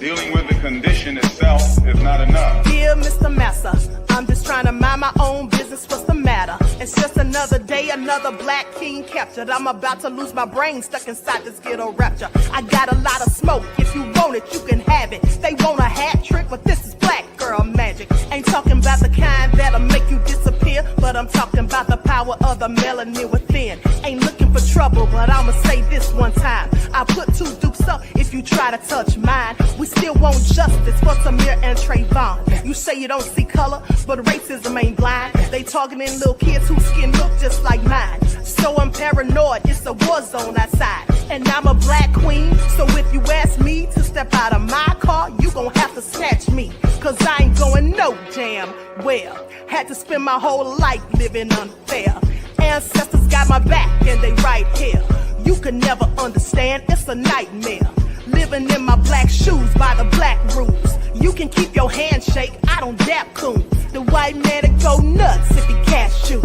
Dealing with the condition itself is not enough. Dear Mr. Massa, I'm just trying to mind my own business. What's the matter? It's just another day, another black king captured. I'm about to lose my brain, stuck inside this ghetto rapture. I got a lot of smoke. If you want it, you can have it. They want a hat trick, but this is black girl magic. Ain't talking about the kind that'll make you disappear, but I'm talking about the power of the melanin within. Ain't looking for trouble, but I'ma say this one time. I put two dukes up if you try to touch mine. We still want justice for Samir and Trayvon. You say you don't see color, but racism ain't blind. They targeting little kids whose skin look just like mine. So I'm paranoid, it's a war zone outside. And I'm a black queen, so if you ask me to step out of my car, you gon' have to snatch me. Cause I ain't going no damn well. Had to spend my whole life living unfair. Ancestors got my back and they right here. You can never understand, it's a nightmare. Living in my black shoes by the black rules. You can keep your handshake, I don't dap coons. The white man will go nuts if he cash you.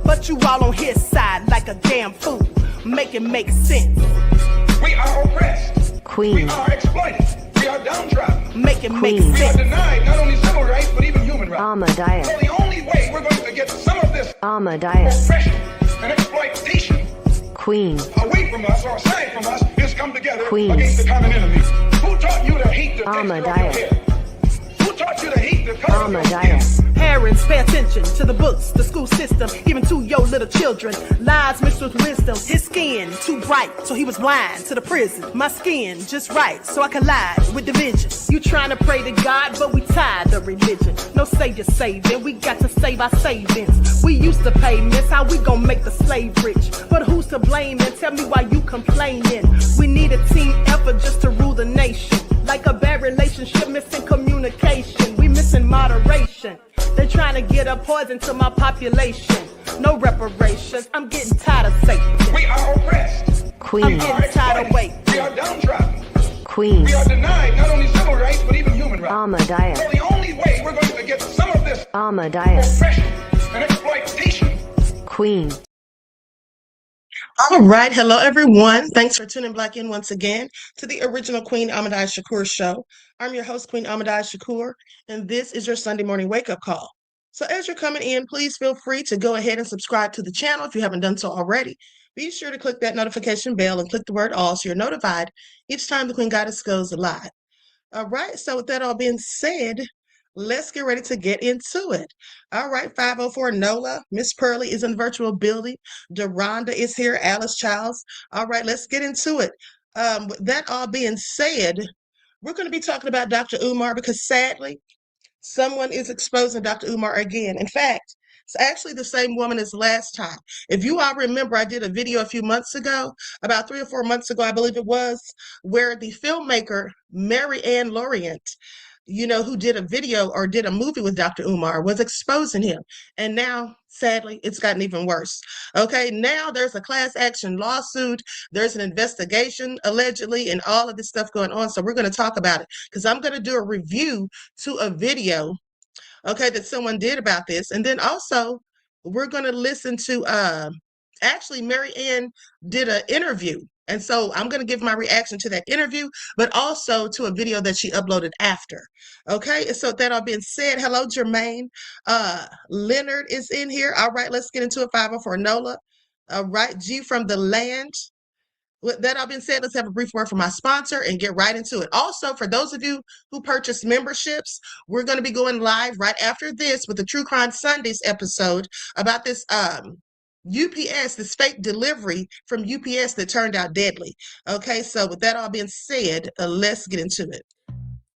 But you all on his side like a damn fool. Make it make sense. We are oppressed. Queen. We are exploited. We are downtrodden. Make it make Queen. We are sense. denied not only civil rights, but even human rights. Ahmadiyyah. So the only way we're going to get some of this Ahmadiyyah. oppression and exploitation Queen. away from us or aside from us is come together Queens. against the common enemy. Who taught you to hate the texture of your Ahmadiyyah. hair? Who taught you to hate the color of your skin? Ahmadiyyah. Parents, pay attention to the books, the school system, even to your little children. Lies mixed with wisdom. His skin too bright, so he was blind to the prison. My skin just right, so I collide with division. You trying to pray to God, but we tired of religion. No savior saving, we got to save our savings. We used to pay miss, how we gon' make the slave rich? But who's to blame, and tell me why you complaining? We need a team effort just to rule the nation. Like a bad relationship, missing communication. We missing moderation. They're trying to get a poison to my population. No reparations. I'm getting tired of Satan. We are oppressed. I'm Queen. getting tired of waiting. We are downtrodden. Queen. We are denied not only civil rights, but even human rights. Ahmadiyyah. So the only way we're going to get some of this Ahmadiyyah. oppression and exploitation. Queen. All right. Hello, everyone. Thanks for tuning back in once again to the original Queen Ahmadiyyah Shakur show. I'm your host, Queen Ahmadiyyah Shakur, and this is your Sunday morning wake-up call. So as you're coming in, please feel free to go ahead and subscribe to the channel if you haven't done so already. Be sure to click that notification bell and click the word all so you're notified each time the Queen Goddess goes live. All right. So with that all being said, let's get ready to get into it. All right, 504 Nola, Miss Pearly is in virtual building. Deronda is here, Alice Childs. All right, let's get into it. With that all being said, we're going to be talking about Dr. Umar because sadly, someone is exposing Dr. Umar again. In fact, it's actually the same woman as last time. If you all remember, I did a video a few months ago, about 3 or 4 months ago, I believe it was, where the filmmaker, Mary Ann Lorient, who did a video or did a movie with Dr. Umar, was exposing him. And now, sadly, it's gotten even worse. Okay, now there's a class action lawsuit. There's an investigation, allegedly, and all of this stuff going on. So we're going to talk about it because I'm going to do a review to a video, okay, that someone did about this. And then also, we're going to listen to, actually, Mary Ann did an interview. And so I'm going to give my reaction to that interview, but also to a video that she uploaded after. Okay, so that all being said, hello, Jermaine. Leonard is in here. All right, let's get into it. 504 Nola. All right, G from the land. With that all being said, let's have a brief word from my sponsor and get right into it. Also, for those of you who purchase memberships, we're going to be going live right after this with the True Crime Sundays episode about this UPS, this fake delivery from UPS that turned out deadly. Okay, so with that all being said, let's get into it.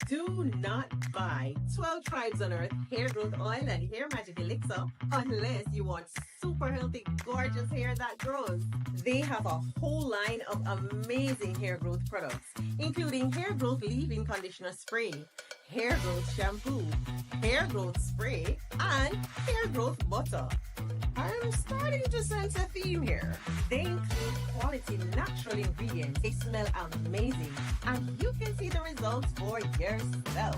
Do not buy 12 Tribes on Earth hair growth oil and hair magic elixir unless you want super healthy, gorgeous hair that grows. They have a whole line of amazing hair growth products, including hair growth leave-in conditioner spray, hair growth shampoo, hair growth spray, and hair growth butter. I'm starting to sense a theme here. They include quality natural ingredients. They smell amazing, and you can see the results for yourself.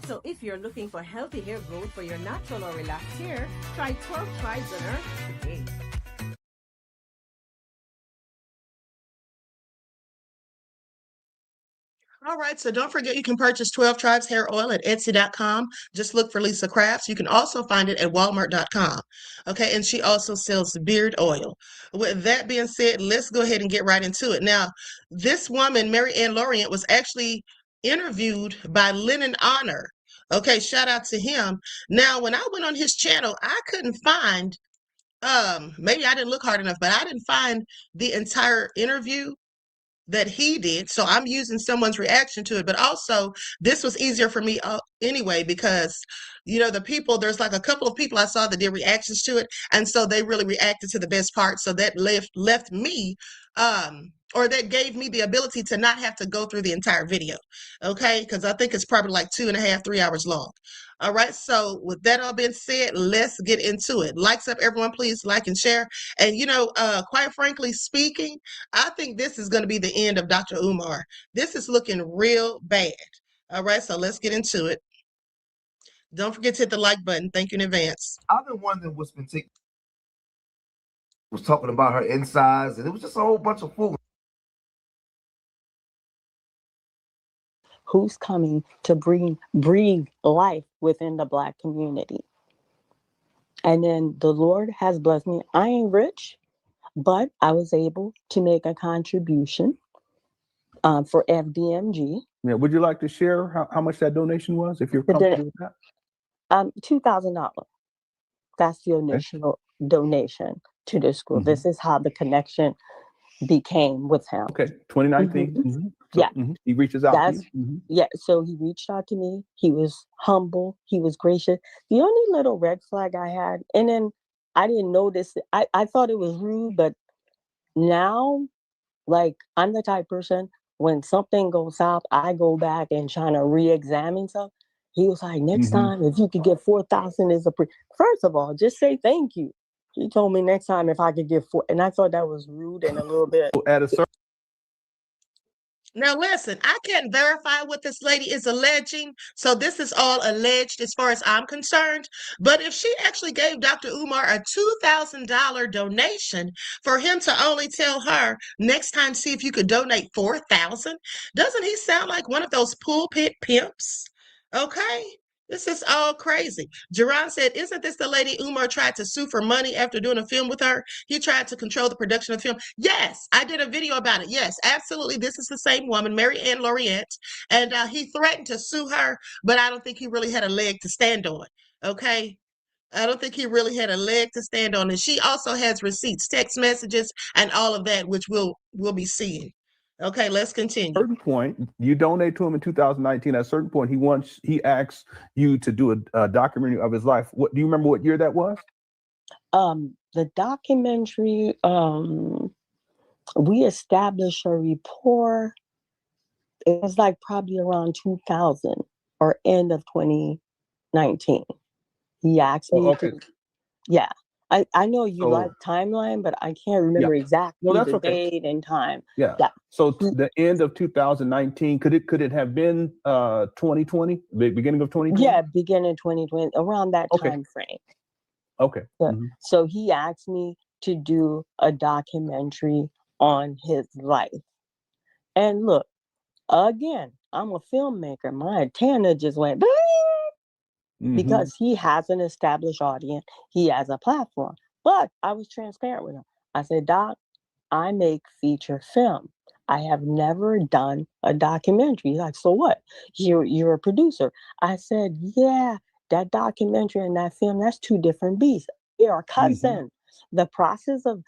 So if you're looking for healthy hair growth for your natural or relaxed hair, try 12 Tribes on Earth today. All right, so don't forget you can purchase 12 Tribes Hair Oil at Etsy.com. Just look for Lisa Crafts. You can also find it at Walmart.com. Okay, and she also sells beard oil. With that being said, let's go ahead and get right into it. Now, this woman, Mary Ann Lorient, was actually interviewed by Lennon Honor. Okay, shout out to him. Now, when I went on his channel, I couldn't find, maybe I didn't look hard enough, but I didn't find the entire interview that he did. So I'm using someone's reaction to it, but also this was easier for me anyway, because, you know, the people, there's like a couple of people I saw that did reactions to it. And so they really reacted to the best part. So that left me, or that gave me the ability to not have to go through the entire video. Okay. Because I think it's probably like 2.5, 3 hours long. All right. So with that all being said, let's get into it. Likes up, everyone, please like and share. And, you know, quite frankly speaking, I think this is going to be the end of Dr. Umar. This is looking real bad. All right. So let's get into it. Don't forget to hit the like button. Thank you in advance. I've been wondering what's been taking. Was talking about her insides, and it was just a whole bunch of fools. Who's coming to breathe life within the Black community. And then the Lord has blessed me. I ain't rich, but I was able to make a contribution for FDMG. Yeah, would you like to share how much that donation was, if you're comfortable with that? $2,000. That's the initial donation to the school. Mm-hmm. This is how the connection became with him. Okay, 2019. Mm-hmm. Mm-hmm. So, Yeah. mm-hmm. He reaches out to you. Mm-hmm. Yeah, so he reached out to me. He was humble. He was gracious. The only little red flag I had, and then I didn't notice, I thought it was rude, but now, like, I'm the type person, when something goes south, I go back and try to re-examine stuff. He was like, next time, if you could get 4,000 is first of all, just say thank you. He told me next time if I could get 4, and I thought that was rude and a little bit. At a certain. Now, listen, I can't verify what this lady is alleging. So this is all alleged as far as I'm concerned. But if she actually gave Dr. Umar a $2,000 donation for him to only tell her next time, see if you could donate 4,000, doesn't he sound like one of those pulpit pimps? Okay. This is all crazy. Jerron said, isn't this the lady Umar tried to sue for money after doing a film with her? He tried to control the production of the film. Yes, I did a video about it. Yes, absolutely. This is the same woman, Mary Ann Lorient. And he threatened to sue her, but I don't think he really had a leg to stand on. Okay. I don't think he really had a leg to stand on. And she also has receipts, text messages, and all of that, which we'll be seeing. Okay, let's continue. At a certain point, you donate to him in 2019. At a certain point, he asks you to do a documentary of his life. What do you remember? What year that was? The documentary, we established a rapport. It was like probably around 2000 or end of 2019. He asked me. Okay. Yeah. I know you like timeline, but I can't remember exactly the date and time. Yeah. So the end of 2019, could it have been 2020, the beginning of 2020? Yeah, beginning 2020, around that time frame. Okay. So he asked me to do a documentary on his life. And look, again, I'm a filmmaker. My antenna just went because he has an established audience. He has a platform. But I was transparent with him. I said, Doc, I make feature film. I have never done a documentary. He's like, so what? You're a producer. I said, yeah, that documentary and that film, that's two different beasts. They are cousins. The process of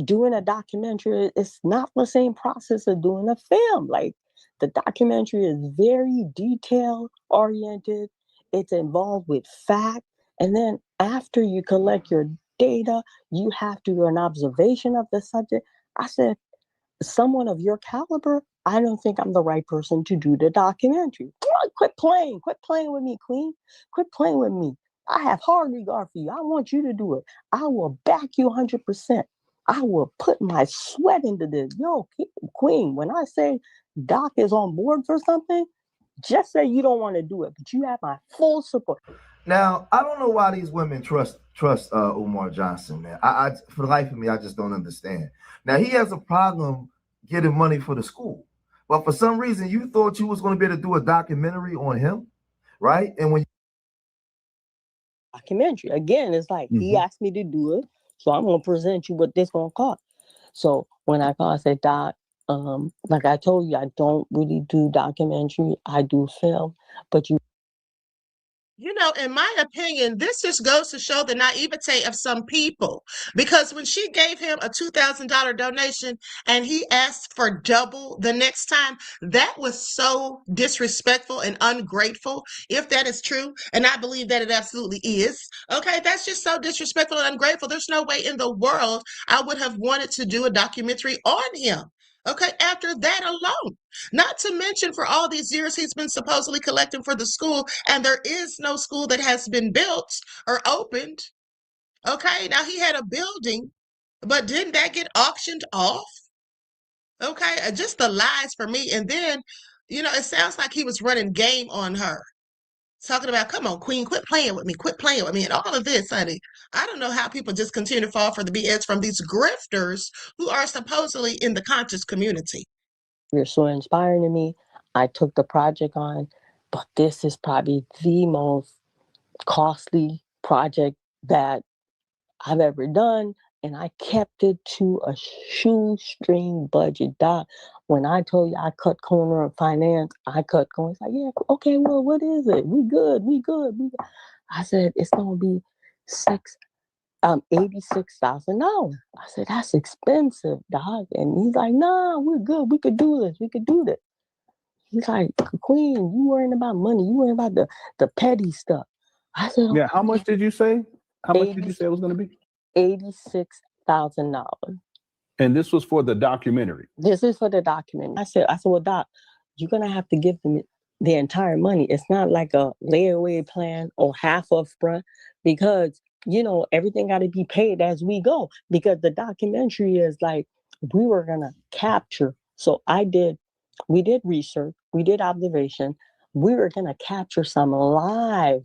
doing a documentary is not the same process of doing a film. Like, the documentary is very detail oriented. It's involved with fact. And then after you collect your data, you have to do an observation of the subject. I said, someone of your caliber, I don't think I'm the right person to do the documentary. Quit playing with me, Queen. Quit playing with me. I have hard regard for you. I want you to do it. I will back you 100%. I will put my sweat into this. Yo, Queen, when I say Doc is on board for something, just say you don't want to do it, but you have my full support. Now, I don't know why these women trust Umar Johnson, man. I for the life of me, I just don't understand. Now, he has a problem getting money for the school. But for some reason, you thought you was going to be able to do a documentary on him, right? And when documentary again, it's like he asked me to do it, so I'm gonna present you what this gonna cost. So when I called, I said, Doc, like I told you, I don't really do documentary. I do film, but you You know, in my opinion, this just goes to show the naivete of some people. Because when she gave him a $2,000 donation and he asked for double the next time, that was so disrespectful and ungrateful, if that is true. And I believe that it absolutely is. Okay, that's just so disrespectful and ungrateful. There's no way in the world I would have wanted to do a documentary on him. Okay, after that alone. Not to mention, for all these years, he's been supposedly collecting for the school, and there is no school that has been built or opened. Okay, now he had a building, but didn't that get auctioned off? Okay, just the lies for me. And then, it sounds like he was running game on her, talking about, come on, Queen, quit playing with me, and all of this, honey. I don't know how people just continue to fall for the BS from these grifters who are supposedly in the conscious community. You're so inspiring to me. I took the project on, but this is probably the most costly project that I've ever done. And I kept it to a shoestring budget. Doc, when I told you I cut corner on finance, I cut corner. It's like, yeah, okay, well, what is it? We good. I said, it's going to be $86,000. I said, that's expensive, Doc. And he's like, nah, we're good. We could do this. He's like, Queen, you worrying about money. You worrying about the petty stuff. I said, yeah. How much did you say? How much did you say it was going to be? $86,000. And this was for the documentary. This is for the documentary. I said, well, Doc, you're gonna have to give them the entire money. It's not like a layaway plan or half up front, because everything got to be paid as we go. Because the documentary is like, we were gonna capture. So we did research, we did observation. We were gonna capture some live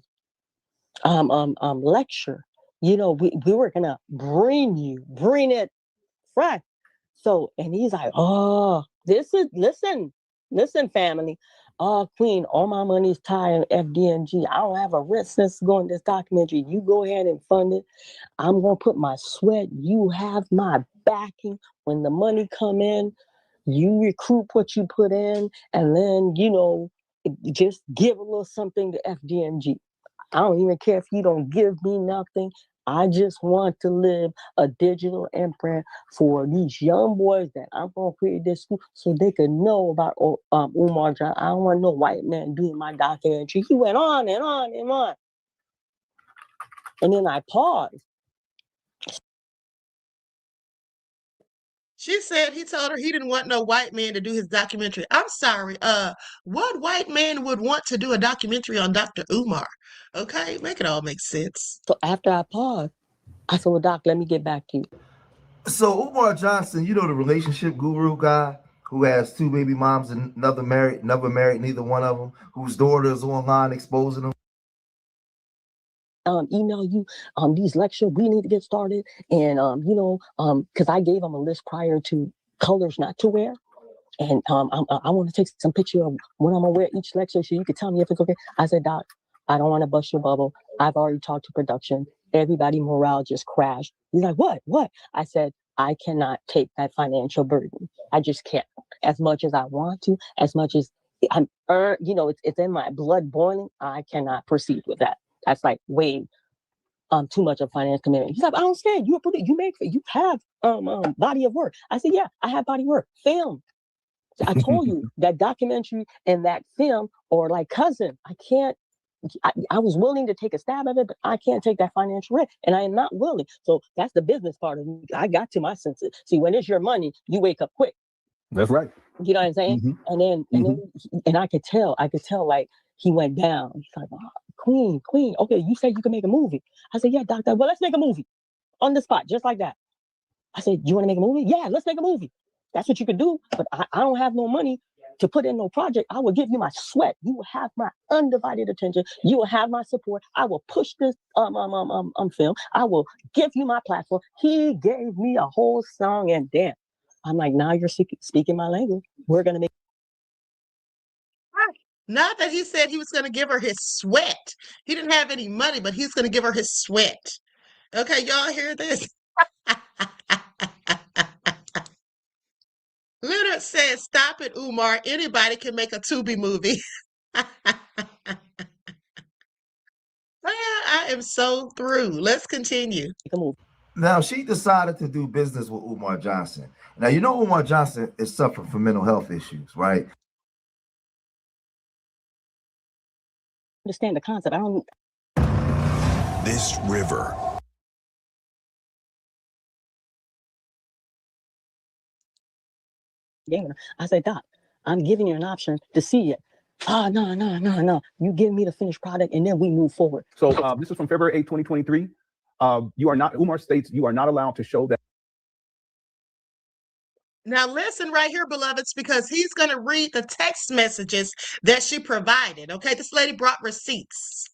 lecture. We were gonna bring it fresh. So, and he's like, oh, listen, family. Oh, Queen, all my money's tied in FDNG. I don't have a risk since going this documentary. You go ahead and fund it. I'm gonna put my sweat. You have my backing. When the money come in, you recruit what you put in, and then just give a little something to FDNG. I don't even care if you don't give me nothing. I just want to live a digital imprint for these young boys that I'm going to create this school so they could know about Umar John. I don't want no white man doing my documentary. He went on and on and on. And then I paused. She said he told her he didn't want no white man to do his documentary. I'm sorry. What white man would want to do a documentary on Dr. Umar? Okay, make it all make sense. So after I paused, I said, well, Doc, let me get back to you. So Umar Johnson, the relationship guru guy who has 2 baby moms and never married neither one of them, whose daughter is online exposing them. Email you these lectures. We need to get started. And because I gave them a list prior to colors not to wear. And I want to take some picture of when I'm gonna wear each lecture so you can tell me if it's okay. I said, Doc, I don't want to bust your bubble. I've already talked to production. Everybody morale just crashed. He's like, what? I said, I cannot take that financial burden. I just can't. As much as I want to, as much as I'm it's in my blood boiling, I cannot proceed with that. That's like way too much of finance commitment. He's like, I don't understand. You have body of work. I said, yeah, I have body of work. Film. I told you that documentary and that film or like cousin. I was willing to take a stab at it, but I can't take that financial risk, and I am not willing. So that's the business part of me. I got to my senses. See, when it's your money, you wake up quick. That's right. You know what I'm saying? Mm-hmm. And I could tell like he went down. He's like, oh, Queen. Okay, you said you can make a movie. I said, yeah, doctor. Well, let's make a movie on the spot, just like that. I said, you want to make a movie? Yeah, let's make a movie. That's what you could do. But I don't have no money to put in no project. I will give you my sweat. You will have my undivided attention. You will have my support. I will push this film. I will give you my platform. He gave me a whole song and dance. I'm like, now you're speaking my language. We're gonna make Not that he said he was going to give her his sweat. He didn't have any money, but he's going to give her his sweat. Okay, y'all hear this? Leonard says, "Stop it, Umar. Anybody can make a Tubi movie." I am so through. Let's continue. Now, she decided to do business with Umar Johnson. Now, you know Umar Johnson is suffering from mental health issues, right? Understand the concept. I don't. This river. I said, Doc, I'm giving you an option to see it. No. You give me the finished product and then we move forward. So this is from February 8, 2023. You are not, Umar states, you are not allowed to show that. Now listen right here, beloveds, because he's going to read the text messages that she provided. Okay, this lady brought receipts.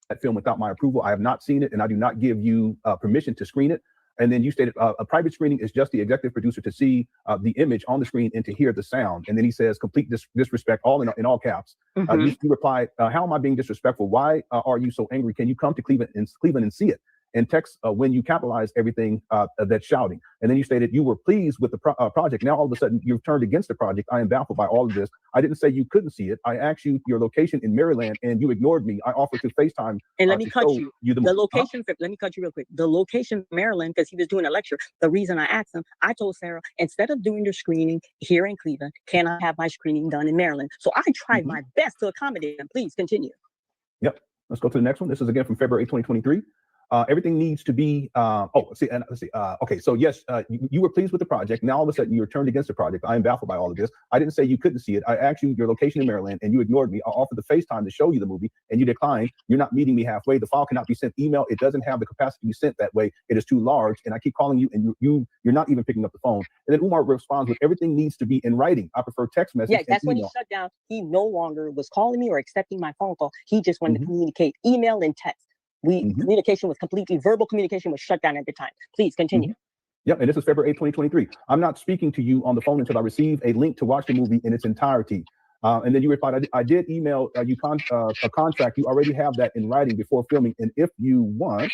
That film without my approval. I have not seen it, and I do not give you permission to screen it. And then you stated a private screening is just the executive producer to see the image on the screen and to hear the sound. And then he says, complete disrespect, all in all caps. You replied, how am I being disrespectful? Why are you so angry? Can you come to Cleveland and see it? And text when you capitalize everything that's shouting. And then you stated you were pleased with the project. Now all of a sudden you've turned against the project. I am baffled by all of this. I didn't say you couldn't see it. I asked you your location in Maryland and you ignored me. I offered to FaceTime. And let me cut you. The location, let me cut you real quick. The location, Maryland, because he was doing a lecture. The reason I asked him, I told Sarah, instead of doing your screening here in Cleveland, can I have my screening done in Maryland? So I tried my best to accommodate him. Please continue. Yep. Let's go to the next one. This is again from February 2023. Everything needs to be, okay, so yes, you were pleased with the project. Now all of a sudden you're turned against the project. I am baffled by all of this. I didn't say you couldn't see it. I asked you your location in Maryland and you ignored me. I offered the FaceTime to show you the movie and you declined. You're not meeting me halfway. The file cannot be sent email. It doesn't have the capacity to be sent that way. It is too large. And I keep calling you and you're not even picking up the phone. And then Umar responds with everything needs to be in writing. I prefer text message. Yeah, that's when he shut down. He no longer was calling me or accepting my phone call. He just wanted to communicate email and text. Communication was completely, verbal communication was shut down at the time. Please continue. Yep, and this is February 8, 2023. I'm not speaking to you on the phone until I receive a link to watch the movie in its entirety. And then you replied, I did email you a contract. You already have that in writing before filming. And if you want,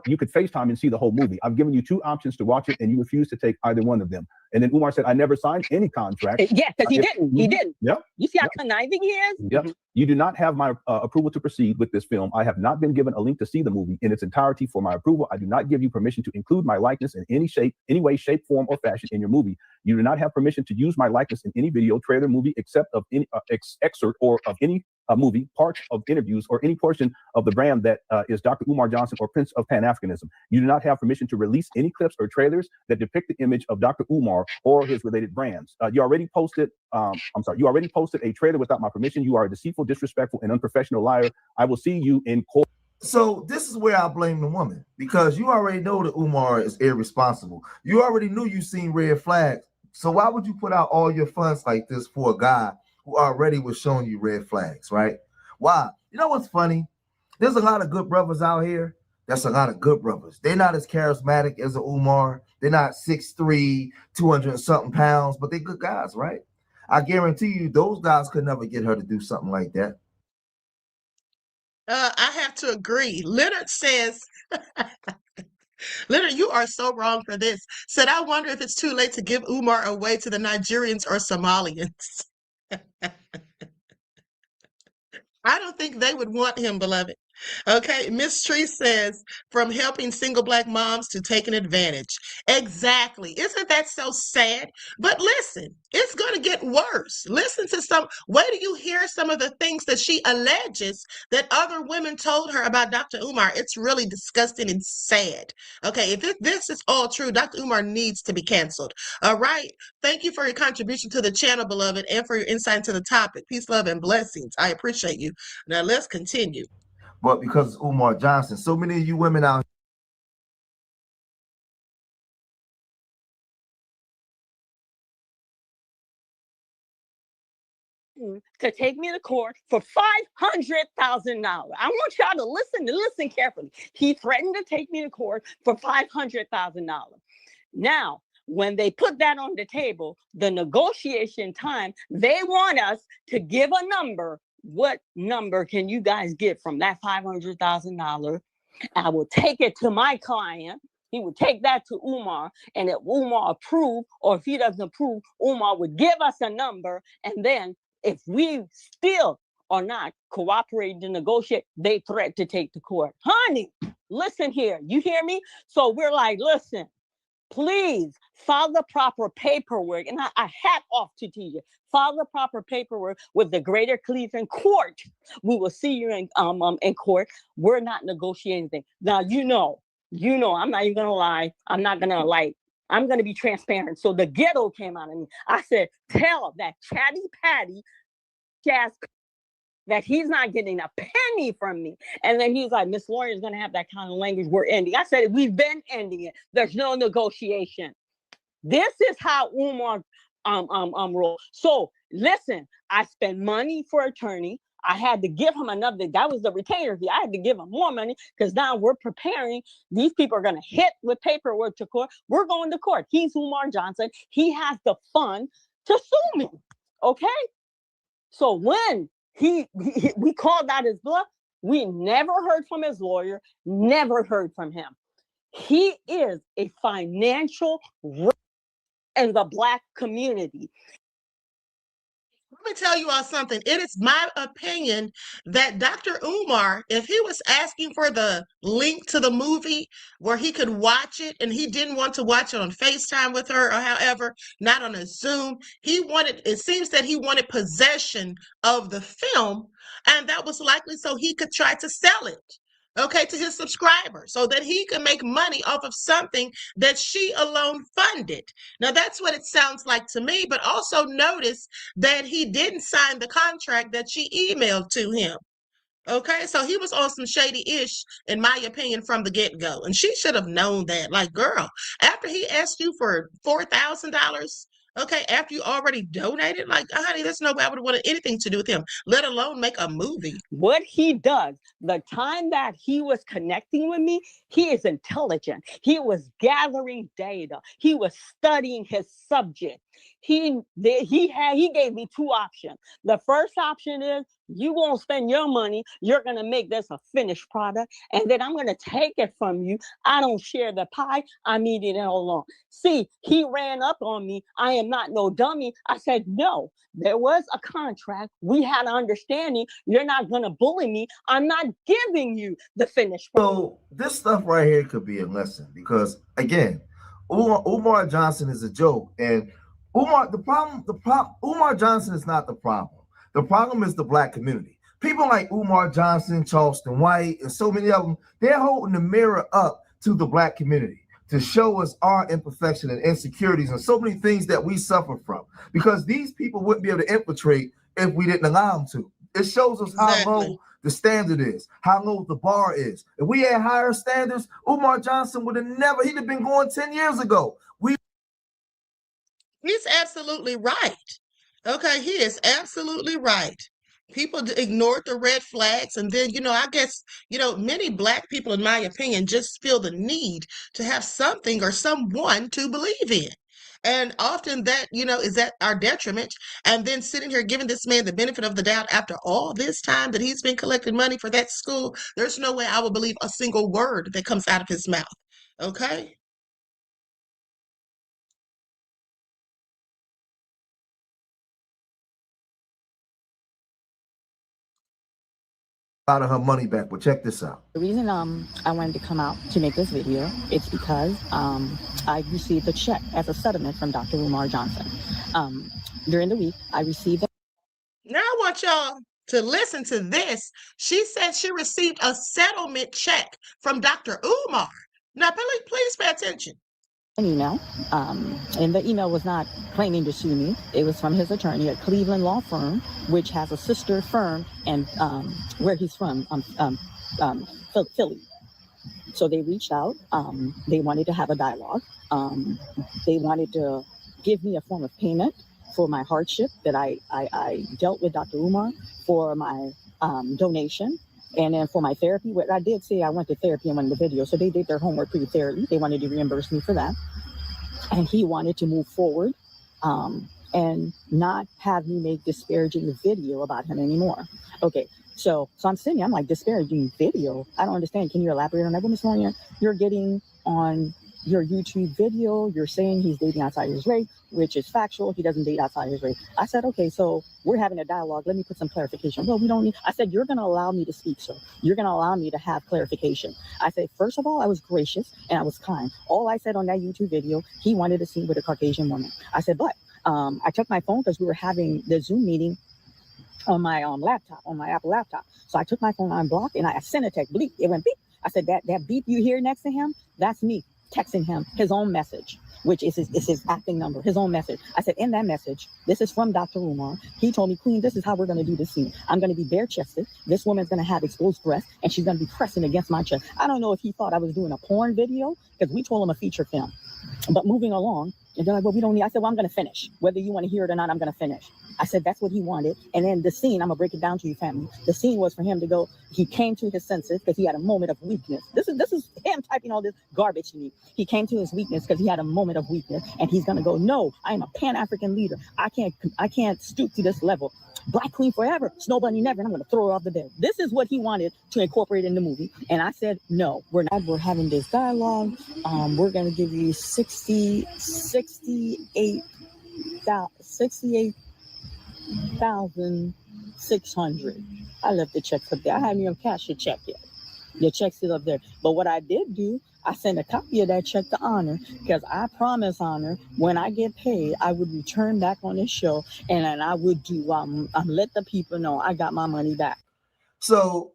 you could FaceTime and see the whole movie. I've given you two options to watch it, and you refuse to take either one of them. And then Umar said, I never signed any contract. Yeah, because he didn't. He didn't. Yep. You see how conniving he is? Yep. You do not have my approval to proceed with this film. I have not been given a link to see the movie in its entirety for my approval. I do not give you permission to include my likeness in any way, shape, form, or fashion in your movie. You do not have permission to use my likeness in any video, trailer, movie, except of any excerpt or of any movie, part of interviews, or any portion of the brand that is Dr. Umar Johnson or Prince of Pan-Africanism. You do not have permission to release any clips or trailers that depict the image of Dr. Umar or his related brands. You already posted a trailer without my permission. You are a deceitful, disrespectful, and unprofessional liar. I will see you in court. So this is where I blame the woman, because you already know that Umar is irresponsible. You already knew you seen red flags. So why would you put out all your funds like this for a guy who already was showing you red flags, right? Why? You know what's funny? There's a lot of good brothers out here. That's a lot of good brothers. They're not as charismatic as a Umar. They're not 6'3", 200 and something pounds, but they're good guys, right? I guarantee you those guys could never get her to do something like that. I have to agree. Leonard says, Leonard, you are so wrong for this. Said, I wonder if it's too late to give Umar away to the Nigerians or Somalians. I don't think they would want him, beloved. Okay, Miss Tree says, from helping single Black moms to taking advantage. Exactly. Isn't that so sad? But listen, it's going to get worse. Listen to wait till you hear some of the things that she alleges that other women told her about Dr. Umar. It's really disgusting and sad. Okay, if this is all true, Dr. Umar needs to be canceled. All right. Thank you for your contribution to the channel, beloved, and for your insight into the topic. Peace, love, and blessings. I appreciate you. Now let's continue. But because Umar Johnson, so many of you women out to take me to court for $500,000. I want y'all to listen carefully. He threatened to take me to court for $500,000. Now, when they put that on the table, the negotiation time, they want us to give a number. What number can you guys get from that $500,000? I will take it to my client. He would take that to Umar, and if Umar approved, or if he doesn't approve, Umar would give us a number. And then if we still are not cooperating to negotiate, they threat to take to court. Honey, listen here. You hear me? So we're like, listen, please file the proper paperwork. And I hat off to TJ. File the proper paperwork with the Greater Cleveland Court. We will see you in court. We're not negotiating anything. Now, you know, I'm not even gonna lie. I'm gonna be transparent. So the ghetto came out of me. I said, tell that chatty patty jazz that he's not getting a penny from me. And then he's like, Miss Lorient is gonna have that kind of language. We're ending. I said, we've been ending it. There's no negotiation. This is how Umar roll. So listen, I spent money for attorney. I had to give him another. That was the retainer fee. I had to give him more money because now we're preparing. These people are going to hit with paperwork to court. We're going to court. He's Umar Johnson. He has the fund to sue me. Okay. So when we called out his bluff, we never heard from his lawyer, never heard from him. He is a financial in the Black community. Let me tell you all something. It is my opinion that Dr. Umar, if he was asking for the link to the movie where he could watch it and he didn't want to watch it on FaceTime with her or however, not on a Zoom, it seems that he wanted possession of the film, and that was likely so he could try to sell it. Okay, to his subscribers so that he could make money off of something that she alone funded. Now, that's what it sounds like to me, but also notice that he didn't sign the contract that she emailed to him. Okay, so he was on some shady-ish, in my opinion, from the get-go. And she should have known that. Like, girl, after he asked you for $4,000, okay, after you already donated, like, honey, there's nobody would have wanted anything to do with him, let alone make a movie. What he does, the time that he was connecting with me, he is intelligent. He was gathering data. He was studying his subject. He gave me two options. The first option is you won't spend your money. You're going to make this a finished product. And then I'm going to take it from you. I don't share the pie. I'm eating it alone. See, he ran up on me. I am not no dummy. I said, no, there was a contract. We had an understanding. You're not going to bully me. I'm not giving you the finished product. So this stuff right here could be a lesson because, again, Umar Johnson is a joke. And Umar Johnson is not the problem. The problem is the Black community. People like Umar Johnson, Charleston White, and so many of them, they're holding the mirror up to the Black community to show us our imperfection and insecurities and so many things that we suffer from. Because these people wouldn't be able to infiltrate if we didn't allow them to. It shows us how low the standard is, how low the bar is. If we had higher standards, Umar Johnson would have he'd have been going 10 years ago. He's absolutely right. Okay, he is absolutely right. People ignored the red flags, and then, I guess, many Black people, in my opinion, just feel the need to have something or someone to believe in. And often that, is at our detriment. And then sitting here giving this man the benefit of the doubt after all this time that he's been collecting money for that school, there's no way I will believe a single word that comes out of his mouth. Okay? Out of her money back, but check this out. The reason I wanted to come out to make this video, it's because I received a check as a settlement from Dr. Umar Johnson. During the week, I received Now I want y'all to listen to this. She said she received a settlement check from Dr. Umar. Now, please pay attention. an email, and the email was not claiming to sue me. It was from his attorney at Cleveland law firm, which has a sister firm and where he's from, Philly. So they reached out. They wanted to have a dialogue. They wanted to give me a form of payment for my hardship that I dealt with Dr. Umar, for my donation, and then for my therapy. What I did say, I went to therapy in one of the videos, so they did their homework pretty thoroughly. They wanted to reimburse me for that. and he wanted to move forward and not have me make disparaging video about him anymore. Okay, so I'm sitting here, I'm like, disparaging video? I don't understand. Can you elaborate on that? Well, Ms. Lorient, you're getting on your YouTube video, you're saying he's dating outside his race, which is factual. He doesn't date outside his race. I said, okay, so we're having a dialogue. Let me put some clarification. Well, we don't need, I said, you're going to allow me to speak, sir. You're going to allow me to have clarification. I said, first of all, I was gracious and I was kind. All I said on that YouTube video, he wanted to see with a Caucasian woman. I said, but I took my phone because we were having the Zoom meeting on my laptop, on my Apple laptop. So I took my phone on block and I sent a text, bleep. It went beep. I said, that beep you hear next to him, that's me texting him his own message, which is his acting number, his own message. I said, in that message, this is from Dr. Umar. He told me, Queen, this is how we're going to do this scene. I'm going to be bare-chested. This woman's going to have exposed breasts, and she's going to be pressing against my chest. I don't know if he thought I was doing a porn video, because we told him a feature film. But moving along, and they're like, well, we don't need, I said, well, I'm going to finish. Whether you want to hear it or not, I'm going to finish. I said, that's what he wanted. And then the scene, I'm going to break it down to you, family. The scene was for him to go, he came to his senses because he had a moment of weakness. This is him typing all this garbage to me. He came to his weakness because he had a moment of weakness. And he's going to go, no, I am a Pan-African leader. I can't stoop to this level. Black Queen forever, Snow Bunny never, and I'm going to throw her off the bed. This is what he wanted to incorporate in the movie. And I said, no, we're not. We're having this dialogue. We're going to give you 68,600. I left the checks up there. I haven't even cashed your check yet. Your check's still up there. But what I did do, I sent a copy of that check to Honor because I promised Honor when I get paid, I would return back on this show and I would do let the people know I got my money back. So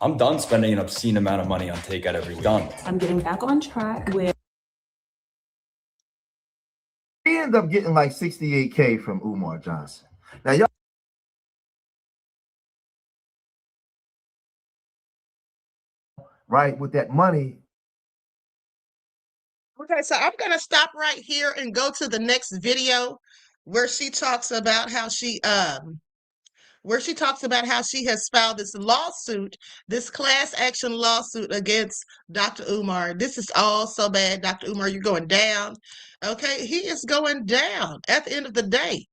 I'm done spending an obscene amount of money on takeout every week. Done. I'm getting back on track with. he ended up getting like 68K from Umar Johnson. Now y'all. Right, with that money. Okay, so I'm going to stop right here and go to the next video where she talks about how she has filed this lawsuit, this class action lawsuit against Dr. Umar. This is all so bad, Dr. Umar, you're going down. Okay, he is going down at the end of the day.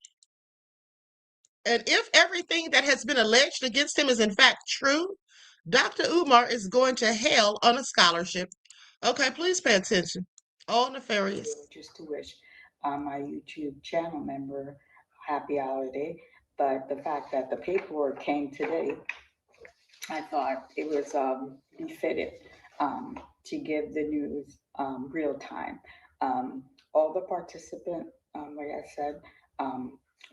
And if everything that has been alleged against him is in fact true, Dr. Umar is going to hell on a scholarship. Okay, please pay attention. All nefarious. Just to wish my YouTube channel member happy holiday, but the fact that the paperwork came today, I thought it was befitted to give the news real time. All the participants, like I said,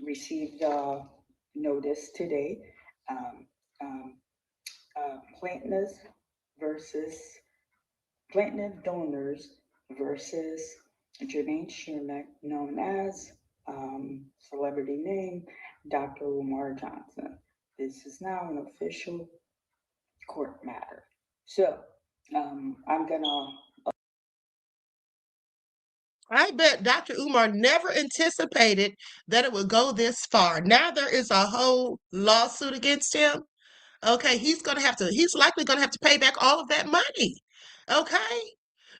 received notice today. Plaintiff donors versus Jermaine Shermack, known as celebrity name Dr. Umar Johnson. This is now an official court matter. So I'm gonna. I bet Dr. Umar never anticipated that it would go this far. Now there is a whole lawsuit against him. Okay, he's likely gonna have to pay back all of that money. Okay.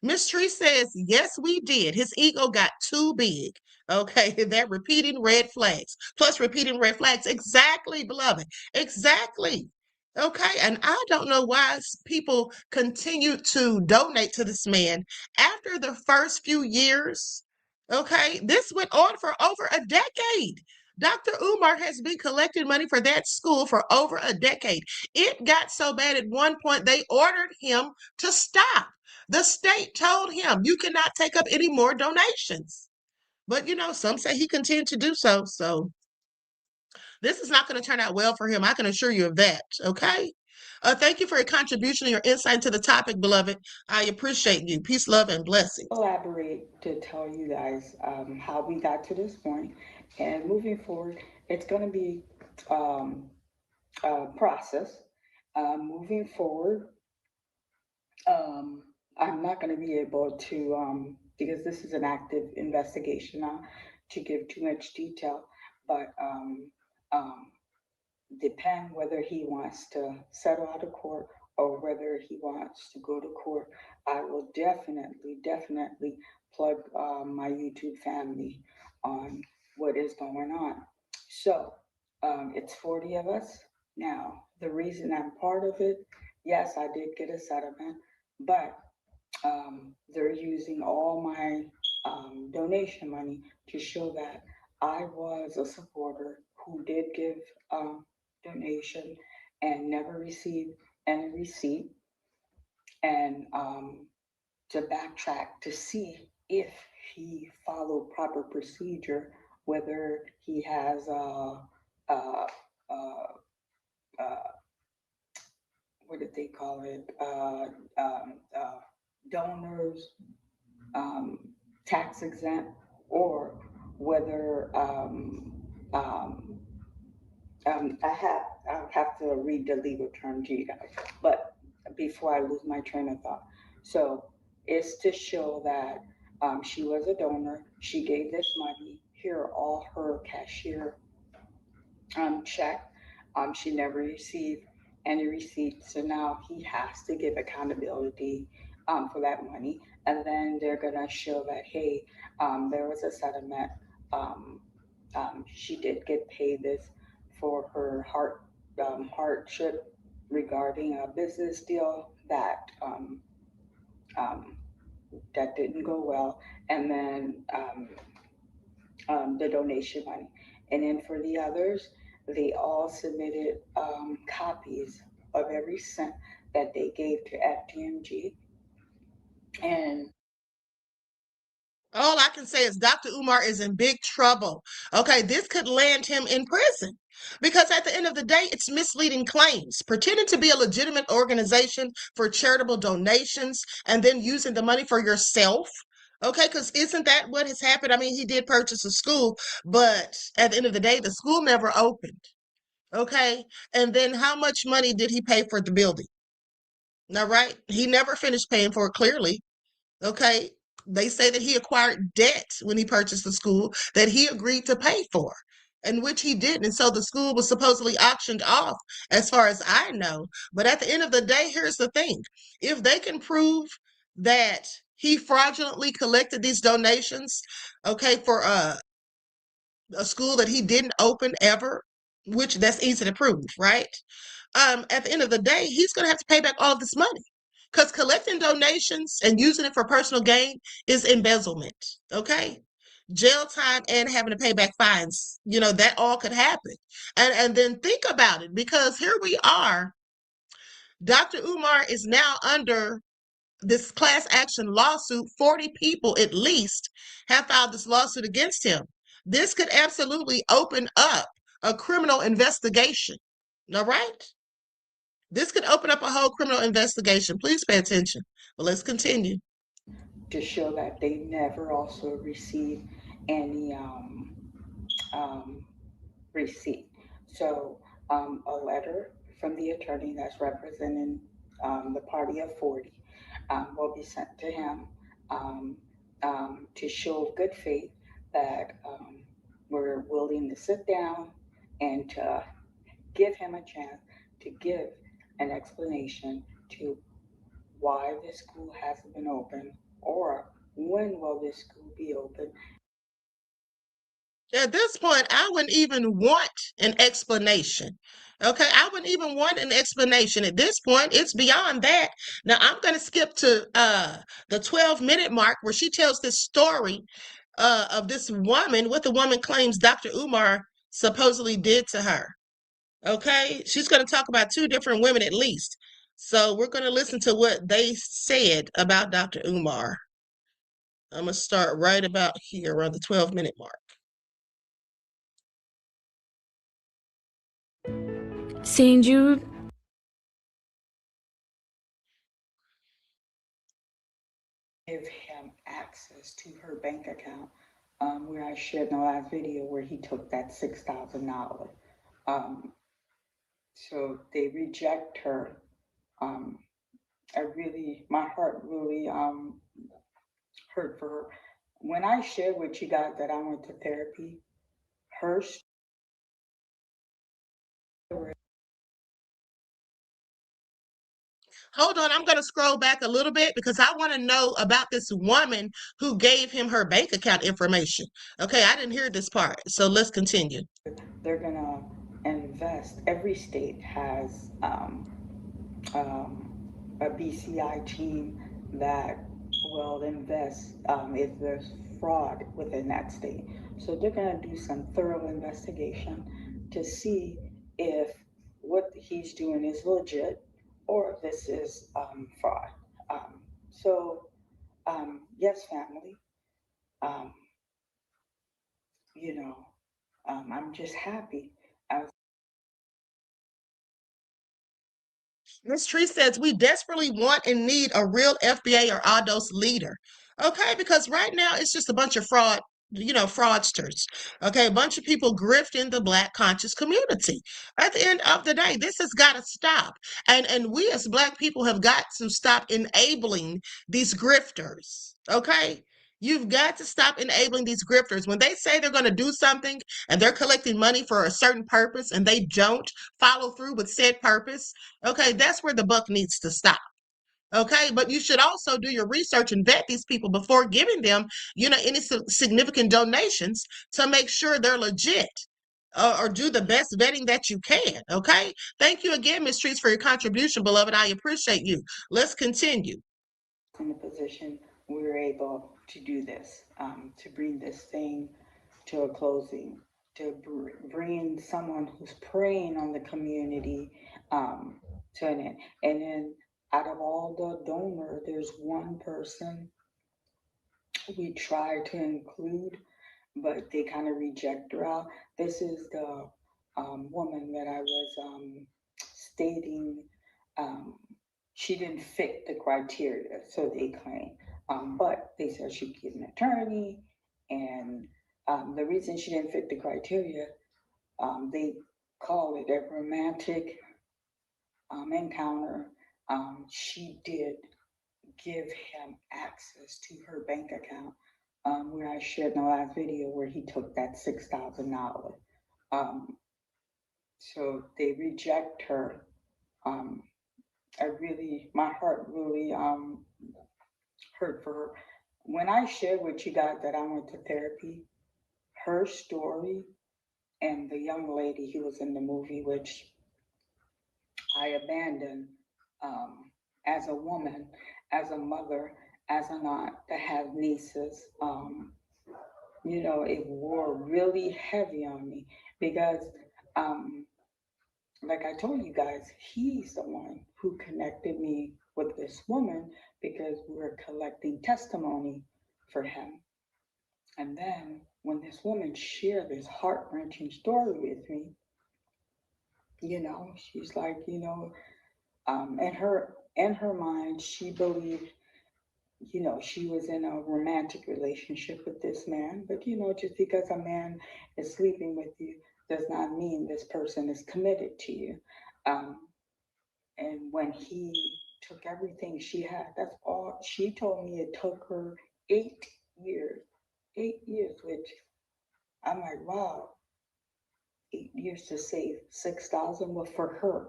Miss Tree says, yes, we did. His ego got too big. Okay, that repeating red flags. Plus repeating red flags. Exactly, beloved. Exactly. Okay, and I don't know why people continue to donate to this man after the first few years. Okay, this went on for over a decade. Dr. Umar has been collecting money for that school for over a decade. It got so bad at one point they ordered him to stop. The state told him, you cannot take up any more donations. But, some say he continued to do so. So this is not going to turn out well for him. I can assure you of that. Okay. Thank you for your contribution and your insight into the topic, beloved. I appreciate you. Peace, love, and blessings. Elaborate to tell you guys how we got to this point. And moving forward, it's going to be a process. Moving forward, I'm not going to be able to, because this is an active investigation now, to give too much detail, but depend whether he wants to settle out of court or whether he wants to go to court. I will definitely plug my YouTube family on what is going on. So it's 40 of us. Now, the reason I'm part of it, yes, I did get a settlement, but they're using all my donation money to show that I was a supporter who did give donation and never received any receipt, and to backtrack to see if he followed proper procedure, whether he has uh, what did they call it? Donors, tax exempt, or whether I have to read the legal term to you guys, but before I lose my train of thought. So it's to show that she was a donor. She gave this money. Here are all her cashier check. She never received any receipts, so now he has to give accountability for that money. And then they're gonna show that, hey, there was a settlement. She did get paid this for her hardship regarding a business deal that that didn't go well, and then the donation money. And then for the others, they all submitted copies of every cent that they gave to FDMG. And all I can say is Dr. Umar is in big trouble. Okay, this could land him in prison because at the end of the day, it's misleading claims, pretending to be a legitimate organization for charitable donations and then using the money for yourself. Okay, because isn't that what has happened? I mean, he did purchase a school, but at the end of the day, the school never opened. Okay, and then how much money did he pay for the building? Now, right? He never finished paying for it, clearly. Okay. They say that he acquired debt when he purchased the school that he agreed to pay for, and which he didn't. And so the school was supposedly auctioned off, as far as I know. But at the end of the day, here's the thing: if they can prove that he fraudulently collected these donations, okay, for a school that he didn't open ever, which that's easy to prove, right? At the end of the day, he's going to have to pay back all of this money because collecting donations and using it for personal gain is embezzlement. Okay. Jail time and having to pay back fines, that all could happen. And then think about it, because here we are. Dr. Umar is now under this class action lawsuit. 40 people at least have filed this lawsuit against him. This could absolutely open up a criminal investigation. All right? This could open up a whole criminal investigation. Please pay attention. But let's continue. To show that they never also received any receipt. So a letter from the attorney that's representing the party of 40 will be sent to him to show good faith that we're willing to sit down and to give him a chance to give an explanation to why this school hasn't been open, or when will this school be open. At this point, I wouldn't even want an explanation. Okay, I wouldn't even want an explanation. At this point, it's beyond that. Now, I'm going to skip to the 12-minute mark where she tells this story of this woman, what the woman claims Dr. Umar supposedly did to her. Okay, she's going to talk about two different women at least. So we're going to listen to what they said about Dr. Umar. I'm going to start right about here around the 12-minute mark. Seeing you. Give him access to her bank account, where I shared in the last video where he took that $6,000. So they reject her. My heart really hurt for her. When I shared with you guys that I went to therapy, her story. Hold on, I'm going to scroll back a little bit because I want to know about this woman who gave him her bank account information. Okay, I didn't hear this part, so let's continue. They're gonna invest. Every state has a BCI team that will invest if there's fraud within that state. So they're going to do some thorough investigation to see if what he's doing is legit or if this is fraud. So, yes, family, um, you know, I'm just happy. Ms. Tree says we desperately want and need a real FBA or ADOS leader. Okay, because right now it's just a bunch of fraudsters. Okay, a bunch of people grifting the Black conscious community. At the end of the day, this has got to stop. And we as Black people have got to stop enabling these grifters. Okay? You've got to stop enabling these grifters. When they say they're going to do something and they're collecting money for a certain purpose and they don't follow through with said purpose, okay, that's where the buck needs to stop. Okay, but you should also do your research and vet these people before giving them, any significant donations to make sure they're legit. Or do the best vetting that you can. Okay, thank you again, Ms. Trees, for your contribution, beloved. I appreciate you. Let's continue. In the position we were able to do this, to bring this thing to a closing, to bring someone who's preying on the community to an end. And then out of all the donors, there's one person we try to include, but they kind of reject her out. This is the woman that I was stating. She didn't fit the criteria, so they claim. But they said she could get an attorney, and the reason she didn't fit the criteria, they call it a romantic encounter. She did give him access to her bank account, where I shared in the last video where he took that $6,000. So they reject her. My heart really hurt for her. When I shared with you guys that I went to therapy, her story and the young lady who was in the movie, which I abandoned as a woman, as a mother, as an aunt that have nieces, it wore really heavy on me because, like I told you guys, he's the one who connected me with this woman because we were collecting testimony for him. And then when this woman shared this heart-wrenching story with me, she's like, in her mind, she believed, she was in a romantic relationship with this man. But, just because a man is sleeping with you does not mean this person is committed to you. And when he took everything she had, that's all she told me. It took her 8 years, which I'm like, wow, 8 years to save 6,000. Well, for her,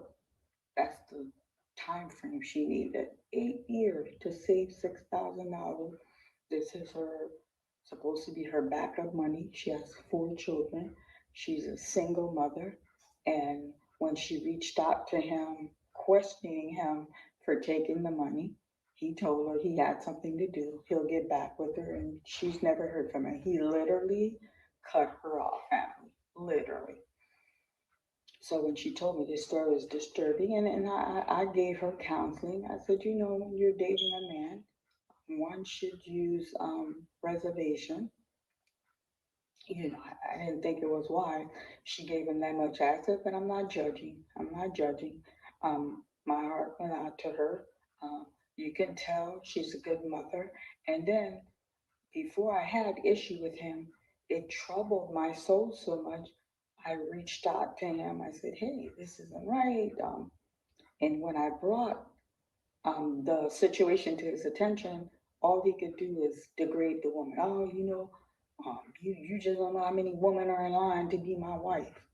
that's the time frame she needed. 8 years to save $6,000. This is supposed to be her backup money. She has 4 children. She's a single mother. And when she reached out to him, questioning him for taking the money, he told her he had something to do. He'll get back with her. And she's never heard from him. He literally cut her off, family. Literally. So when she told me this story was disturbing, and I gave her counseling. I said, when you're dating a man, one should use reservation. I didn't think it was wise. She gave him that much access, but I'm not judging. My heart went out to her. You can tell she's a good mother. And then before I had issue with him, it troubled my soul so much. I reached out to him. I said, hey, this isn't right. And when I brought the situation to his attention, all he could do is degrade the woman. Oh, you just don't know how many women are in line to be my wife.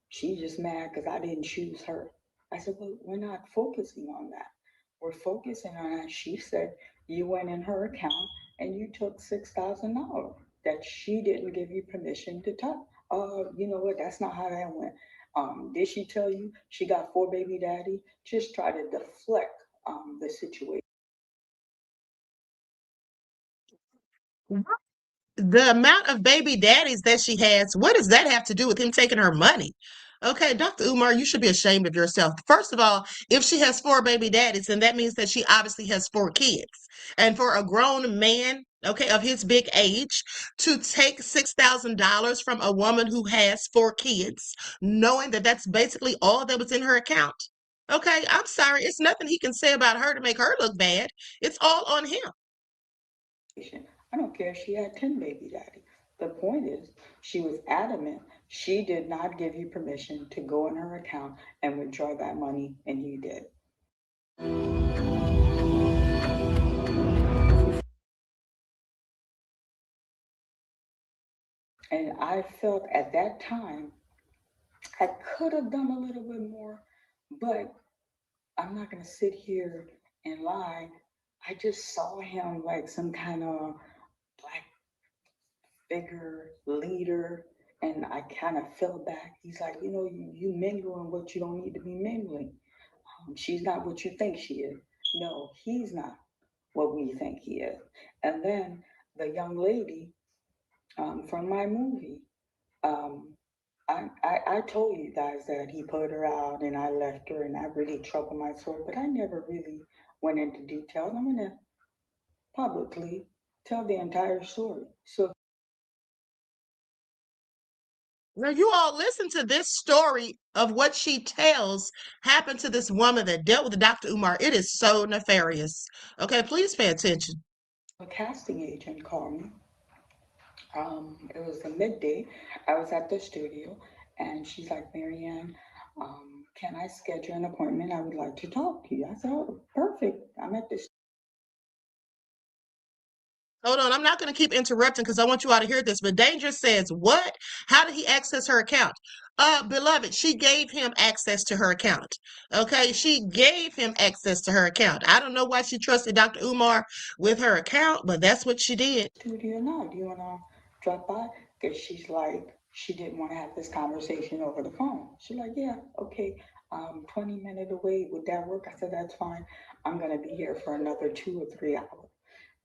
She's just mad because I didn't choose her. I said, well, we're not focusing on that. we're focusing on that. She said you went in her account and you took $6,000 that she didn't give you permission to touch. You know what? That's not how that went. Did she tell you she got 4 baby daddy? Just try to deflect the situation. The amount of baby daddies that she has, what does that have to do with him taking her money? Okay, Dr. Umar, you should be ashamed of yourself. First of all, if she has 4 baby daddies, then that means that she obviously has 4 kids. And for a grown man, okay, of his big age, to take $6,000 from a woman who has 4 kids, knowing that that's basically all that was in her account. Okay, I'm sorry. It's nothing he can say about her to make her look bad. It's all on him. I don't care if she had 10 baby daddy. The point is, she was adamant she did not give you permission to go in her account and withdraw that money, and you did. And I felt at that time I could have done a little bit more, but I'm not going to sit here and lie. I just saw him like some kind of black figure, leader, and I kind of fell back. He's like, you mingling what you don't need to be mingling. She's not what you think she is. No, he's not what we think he is. And then the young lady from my movie, I told you guys that he put her out and I left her and I really troubled my soul, but I never really went into details. I'm going to publicly tell the entire story. So Now, you all listen to this story of what she tells happened to this woman that dealt with Dr. Umar. It is so nefarious. Okay, please pay attention. a casting agent called me. It was a midday. I was at the studio, and she's like, Marianne, can I schedule an appointment? I would like to talk to you. I said, oh, perfect. I'm at the Hold on, I'm not going to keep interrupting because I want you all to hear this. But Danger says, what? How did he access her account? Beloved, she gave him access to her account. Okay, she gave him access to her account. I don't know why she trusted Dr. Umar with her account, but that's what she did. studio now. Do you want to drop by? Because she's like, she didn't want to have this conversation over the phone. She's like, yeah, okay. 20 minutes away. Would that work? I said, that's fine. I'm going to be here for another 2 or 3 hours.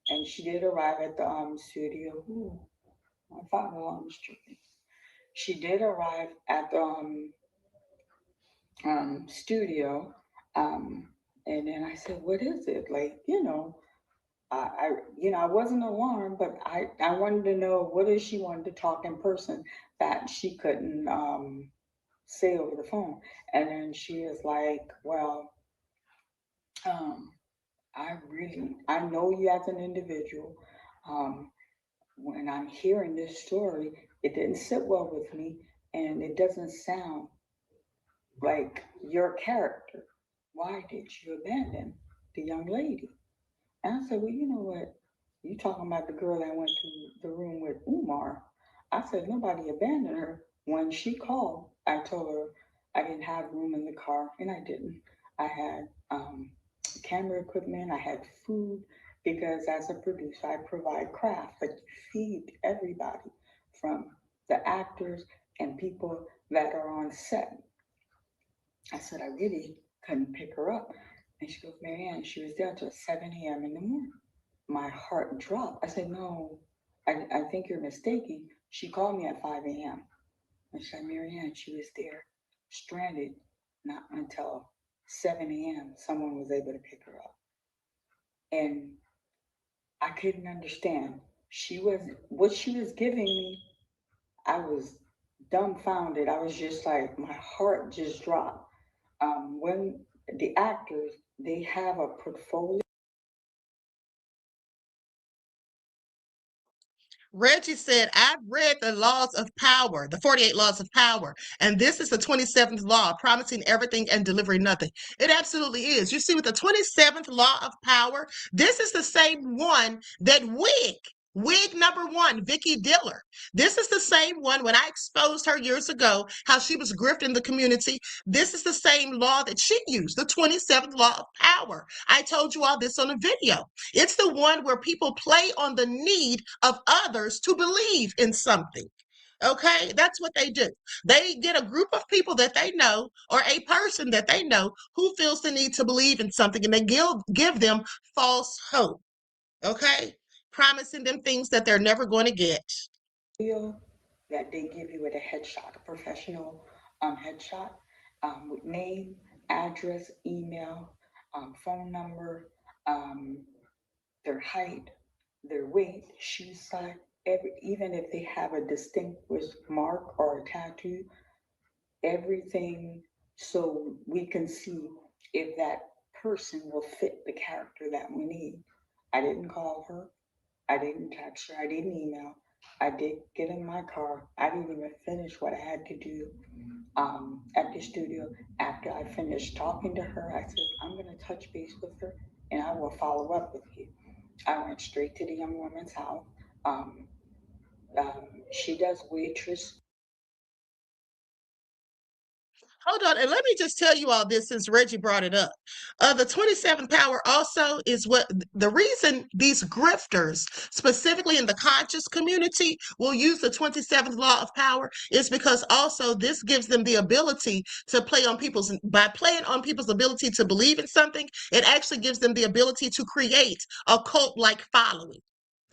And she did arrive at the studio. Ooh, my father alarm was tripping. She did arrive at the studio. And then I said, what is it? Like, I wasn't alarmed, but I wanted to know what if she wanted to talk in person that she couldn't say over the phone. And then she was like, well, I know you as an individual. When I'm hearing this story, it didn't sit well with me, and it doesn't sound like your character. Why did you abandon the young lady? And I said, well, you know what? You talking about the girl that went to the room with Umar. I said, nobody abandoned her. When she called, I told her I didn't have room in the car, and I didn't. I had camera equipment, I had food, because as a producer, I provide craft that feed everybody from the actors and people that are on set. I said, I really couldn't pick her up. And she goes, Marianne, she was there till 7 a.m. in the morning. My heart dropped. I said, no, I think you're mistaken. She called me at 5 a.m. And she said, Marianne, she was there stranded, not until 7 a.m. someone was able to pick her up. And I couldn't understand. What she was giving me, I was dumbfounded. I was just like, my heart just dropped. When the actors, they have a portfolio. Reggie said, I've read the laws of power, the 48 laws of power, and this is the 27th law, promising everything and delivering nothing. It absolutely is. You see, with the 27th law of power, this is the same one that Wick Wig number one, Vicky Diller. This is the same one when I exposed her years ago, how she was grifting the community. This is the same law that she used, the 27th law of power. I told you all this on a video. It's the one where people play on the need of others to believe in something. Okay, that's what they do. They get a group of people that they know or a person that they know who feels the need to believe in something, and they give them false hope. Okay, promising them things that they're never going to get. Feel that they give you with a headshot, a professional headshot with name, address, email, phone number, their height, their weight, shoe size, even if they have a distinguished mark or a tattoo, everything, so we can see if that person will fit the character that we need. I didn't call her. I didn't text her. I didn't email. I did get in my car. I didn't even finish what I had to do at the studio. After I finished talking to her, I said, I'm going to touch base with her and I will follow up with you. I went straight to the young woman's house. She does waitress. Hold on, and let me just tell you all this since Reggie brought it up. The 27th power also is what the reason these grifters, specifically in the conscious community, will use the 27th law of power is because also this gives them the ability to play on people's, by playing on people's ability to believe in something, it actually gives them the ability to create a cult-like following.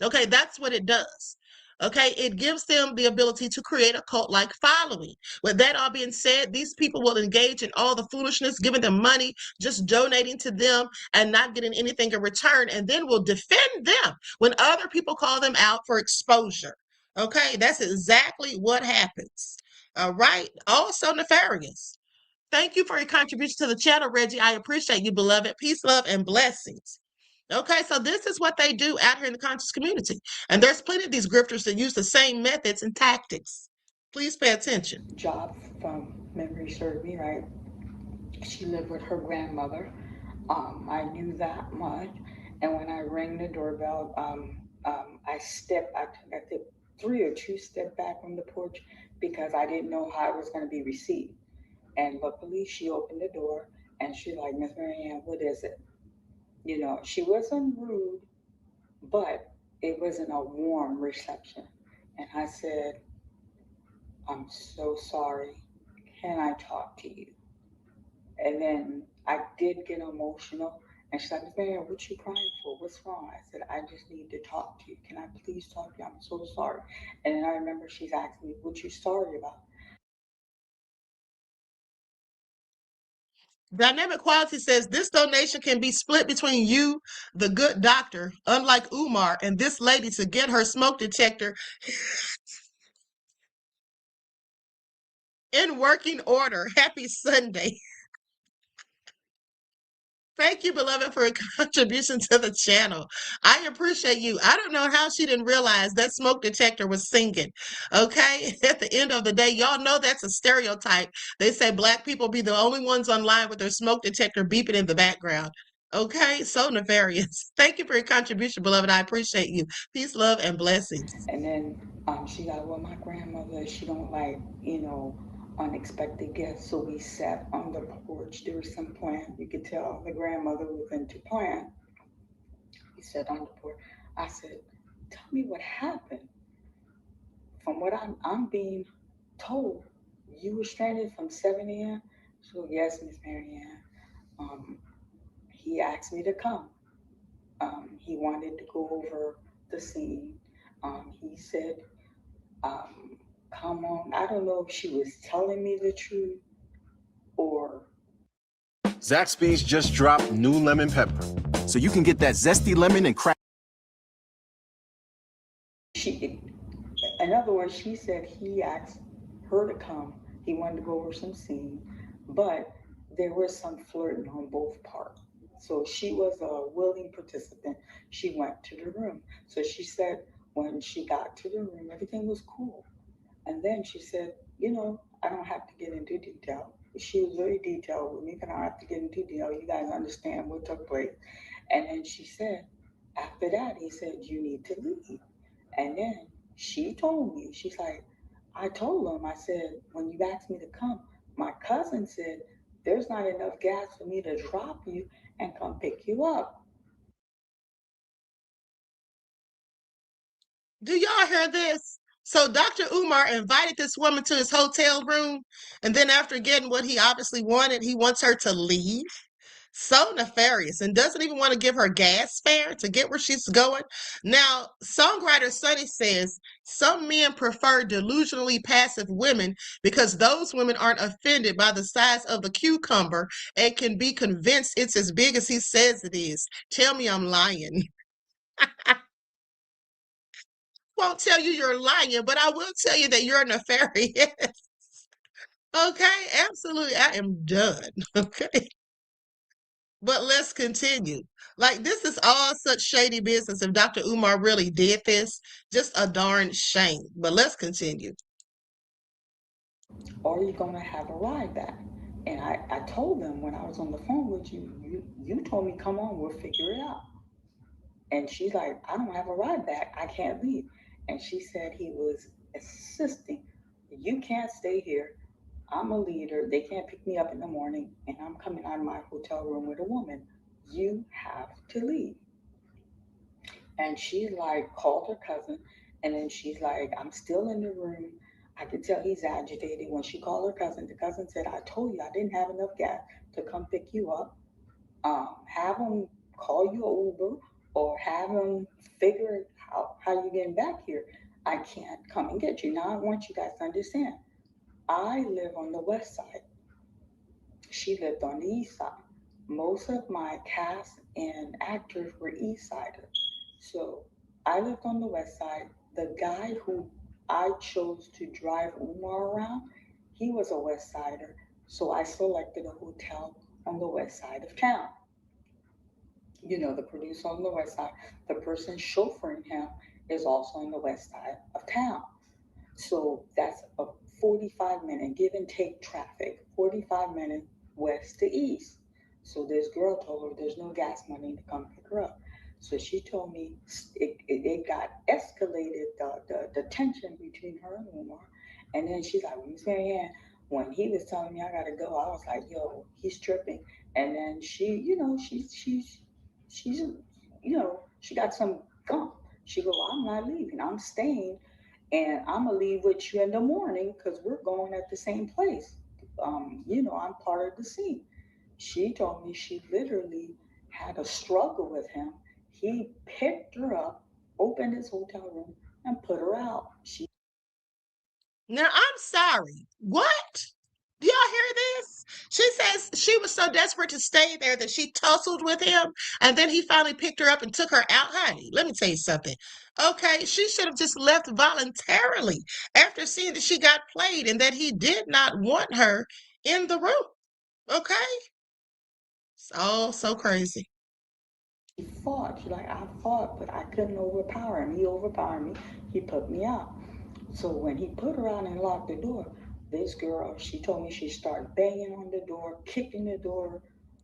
Okay, that's what it does. Okay, it gives them the ability to create a cult-like following. With that all being said, these people will engage in all the foolishness, giving them money, just donating to them and not getting anything in return, and then will defend them when other people call them out for exposure. Okay, that's exactly what happens. All right, also nefarious. Thank you for your contribution to the channel, Reggie. I appreciate you, beloved. Peace, love, and blessings. Okay, so this is what they do out here in the conscious community. And there's plenty of these grifters that use the same methods and tactics. Please pay attention. Job, from memory served me right. She lived with her grandmother. I knew that much. And when I rang the doorbell, I took 3 or 2 steps back from the porch because I didn't know how it was going to be received. And luckily, she opened the door and she's like, Miss Marianne, what is it? You know, she wasn't rude, but it wasn't a warm reception. And I said, I'm so sorry. Can I talk to you? And then I did get emotional. And she's like, Miss Marianne, what you crying for? What's wrong? I said, I just need to talk to you. Can I please talk to you? I'm so sorry. And then I remember she's asking me, what you sorry about? Dynamic Quality says this donation can be split between you, the good doctor, unlike Umar, and this lady to get her smoke detector in working order. Happy Sunday. Thank you, beloved, for a contribution to the channel. I appreciate you. I don't know how she didn't realize that smoke detector was singing. Okay, at the end of the day, y'all know that's a stereotype. They say black people be the only ones online with their smoke detector beeping in the background. Okay, so nefarious. Thank you for your contribution, beloved. I appreciate you. Peace, love, and blessings. And then she got, well, my grandmother, she don't like, unexpected guests. So we sat on the porch. There was some plan. You could tell the grandmother was into plan. We sat on the porch. I said, tell me what happened. From what I'm being told, you were stranded from 7 a.m. So yes, Miss Marianne. He asked me to come. He wanted to go over the scene. He said, come on. I don't know if she was telling me the truth or. Zaxby's just dropped new lemon pepper, so you can get that zesty lemon and crack. In other words, she said he asked her to come. He wanted to go over some scene, but there was some flirting on both parts. So she was a willing participant. She went to the room. So she said when she got to the room, everything was cool. And then she said, I don't have to get into detail. She was very detailed with me, but I don't have to get into detail. You guys understand what took place. And then she said, after that, he said, you need to leave. And then she told me, she's like, I told him, I said, when you asked me to come, my cousin said, there's not enough gas for me to drop you and come pick you up. Do y'all hear this? So Dr. Umar invited this woman to his hotel room, and then after getting what he obviously wanted, he wants her to leave. So nefarious, and doesn't even want to give her gas fare to get where she's going. Now, songwriter Sonny says some men prefer delusionally passive women because those women aren't offended by the size of the cucumber and can be convinced it's as big as he says it is. Tell me I'm lying. Won't tell you you're lying, but I will tell you that you're nefarious. Okay, absolutely. I am done. Okay. But let's continue. Like, this is all such shady business. If Dr. Umar really did this, just a darn shame. But let's continue. Or you're going to have a ride back. And I told them when I was on the phone with you, you told me, come on, we'll figure it out. And she's like, I don't have a ride back. I can't leave. And she said he was insisting, you can't stay here. I'm a leader. They can't pick me up in the morning, and I'm coming out of my hotel room with a woman. You have to leave. And she like called her cousin, and then she's like, I'm still in the room. I could tell he's agitated. When she called her cousin, the cousin said, I told you I didn't have enough gas to come pick you up. Have him call you an Uber or have him figure how you're getting back here. I can't come and get you. Now I want you guys to understand. I live on the west side. She lived on the east side. Most of my cast and actors were east siders. So I lived on the west side. The guy who I chose to drive Umar around, he was a west sider. So I selected a hotel on the west side of town. You know, the producer on the west side, the person chauffeuring him is also on the west side of town. So that's a 45-minute give and take traffic, 45-minute west to east. So this girl told her there's no gas money to come pick her up. So she told me it got escalated, the tension between her and Umar. And then she's like, Miss Marianne, when he was telling me I gotta go, I was like, yo, he's tripping. And then she, you know, she's, you know, she got some gump. She go, I'm not leaving, I'm staying, and I'm gonna leave with you in the morning because we're going at the same place. You know, I'm part of the scene. She told me she literally had a struggle with him. He picked her up, opened his hotel room, and put her out. Now, I'm sorry. What? Do y'all hear this? She says she was so desperate to stay there that she tussled with him, and then he finally picked her up and took her out. Honey, let me tell you something. Okay, she should have just left voluntarily after seeing that she got played and that he did not want her in the room. Okay? It's all so crazy. She fought. She's like, I fought, but I couldn't overpower him. He overpowered me. He put me out. So when he put her out and locked the door, this girl, she told me she started banging on the door, kicking the door,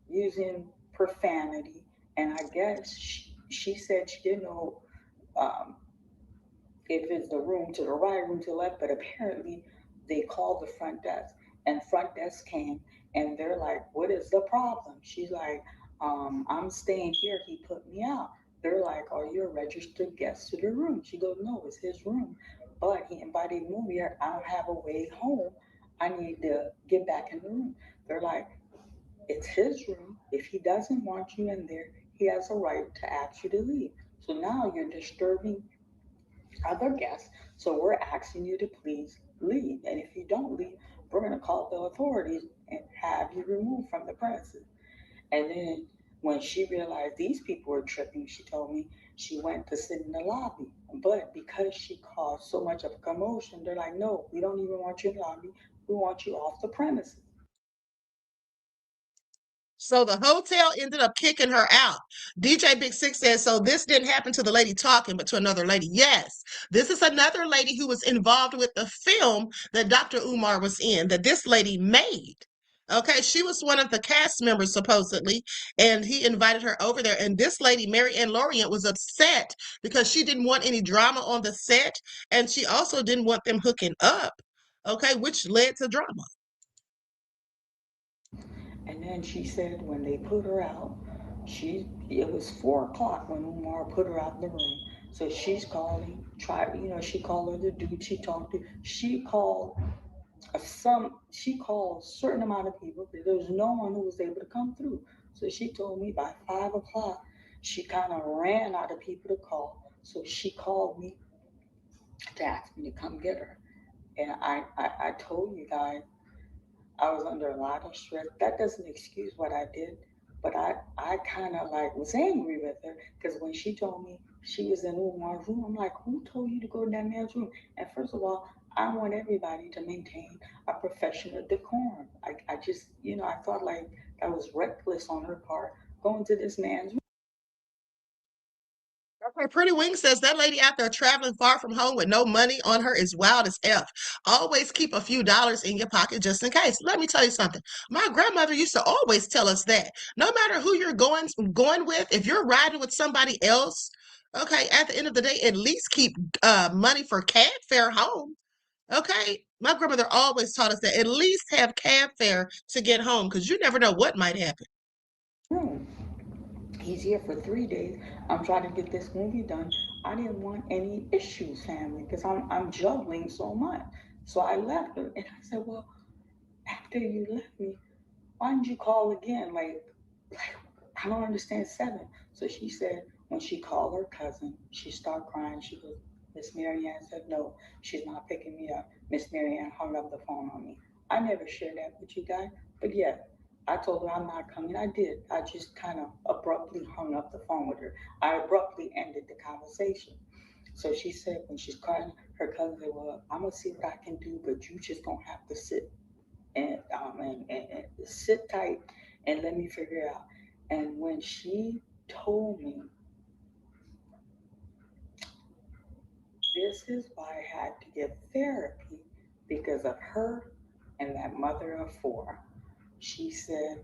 using profanity. And I guess she said she didn't know um, if it's the room to the right, room to the left, but apparently they called the front desk, and front desk came, and they're like, what is the problem? She's like, I'm staying here. He put me out. They're like, are you a registered guest to the room? She goes, no, it's his room. But he invited me here. I don't have a way home. I need to get back in the room. They're like, it's his room. If he doesn't want you in there, he has a right to ask you to leave. So now you're disturbing other guests. So we're asking you to please leave. And if you don't leave, we're going to call the authorities and have you removed from the premises. And then when she realized these people were tripping, she told me she went to sit in the lobby. But because she caused so much of a commotion, they're like, no, we don't even want you in the lobby. We want you off the premises. So the hotel ended up kicking her out. DJ Big Six says, so this didn't happen to the lady talking, but to another lady. Yes, this is another lady who was involved with the film that Dr. Umar was in, that this lady made. Okay, she was one of the cast members supposedly, and he invited her over there. And this lady, Mary Ann Lorient, was upset because she didn't want any drama on the set, and she also didn't want them hooking up. Okay, which led to drama. And then she said when they put her out, it was 4 o'clock when Umar put her out the room. So she's calling, she called her the dude she talked to. She called a certain amount of people, but there was no one who was able to come through. So she told me by 5 o'clock, she kind of ran out of people to call. So she called me to ask me to come get her. And I told you guys, I was under a lot of stress. That doesn't excuse what I did, but I kind of like was angry with her because when she told me she was in Umar's room, I'm like, who told you to go in that man's room? And first of all, I want everybody to maintain a professional decorum. I just, I thought like that was reckless on her part going to this man's room. Okay, Pretty Wing says that lady out there traveling far from home with no money on her is wild as F. Always keep a few dollars in your pocket just in case. Let me tell you something. My grandmother used to always tell us that no matter who you're going with, if you're riding with somebody else, okay, at the end of the day, at least keep money for cab fare home. Okay, my grandmother always taught us that at least have cab fare to get home because you never know what might happen. Room. He's here for 3 days. I'm trying to get this movie done. I didn't want any issues, family, because I'm juggling so much. So I left her and I said, well, after you left me, why didn't you call again? Like I don't understand 7. So she said when she called her cousin, she started crying. She goes, Miss Marianne said, no, she's not picking me up. Miss Marianne hung up the phone on me. I never shared that with you guys, but yeah, I told her I'm not coming. I did. I just kind of abruptly hung up the phone with her. I abruptly ended the conversation. So she said when she's crying, her cousin said, well, I'm gonna see what I can do, but you just gonna have to sit and sit tight and let me figure it out. And when she told me, this is why I had to get therapy because of her and that mother of 4. She said,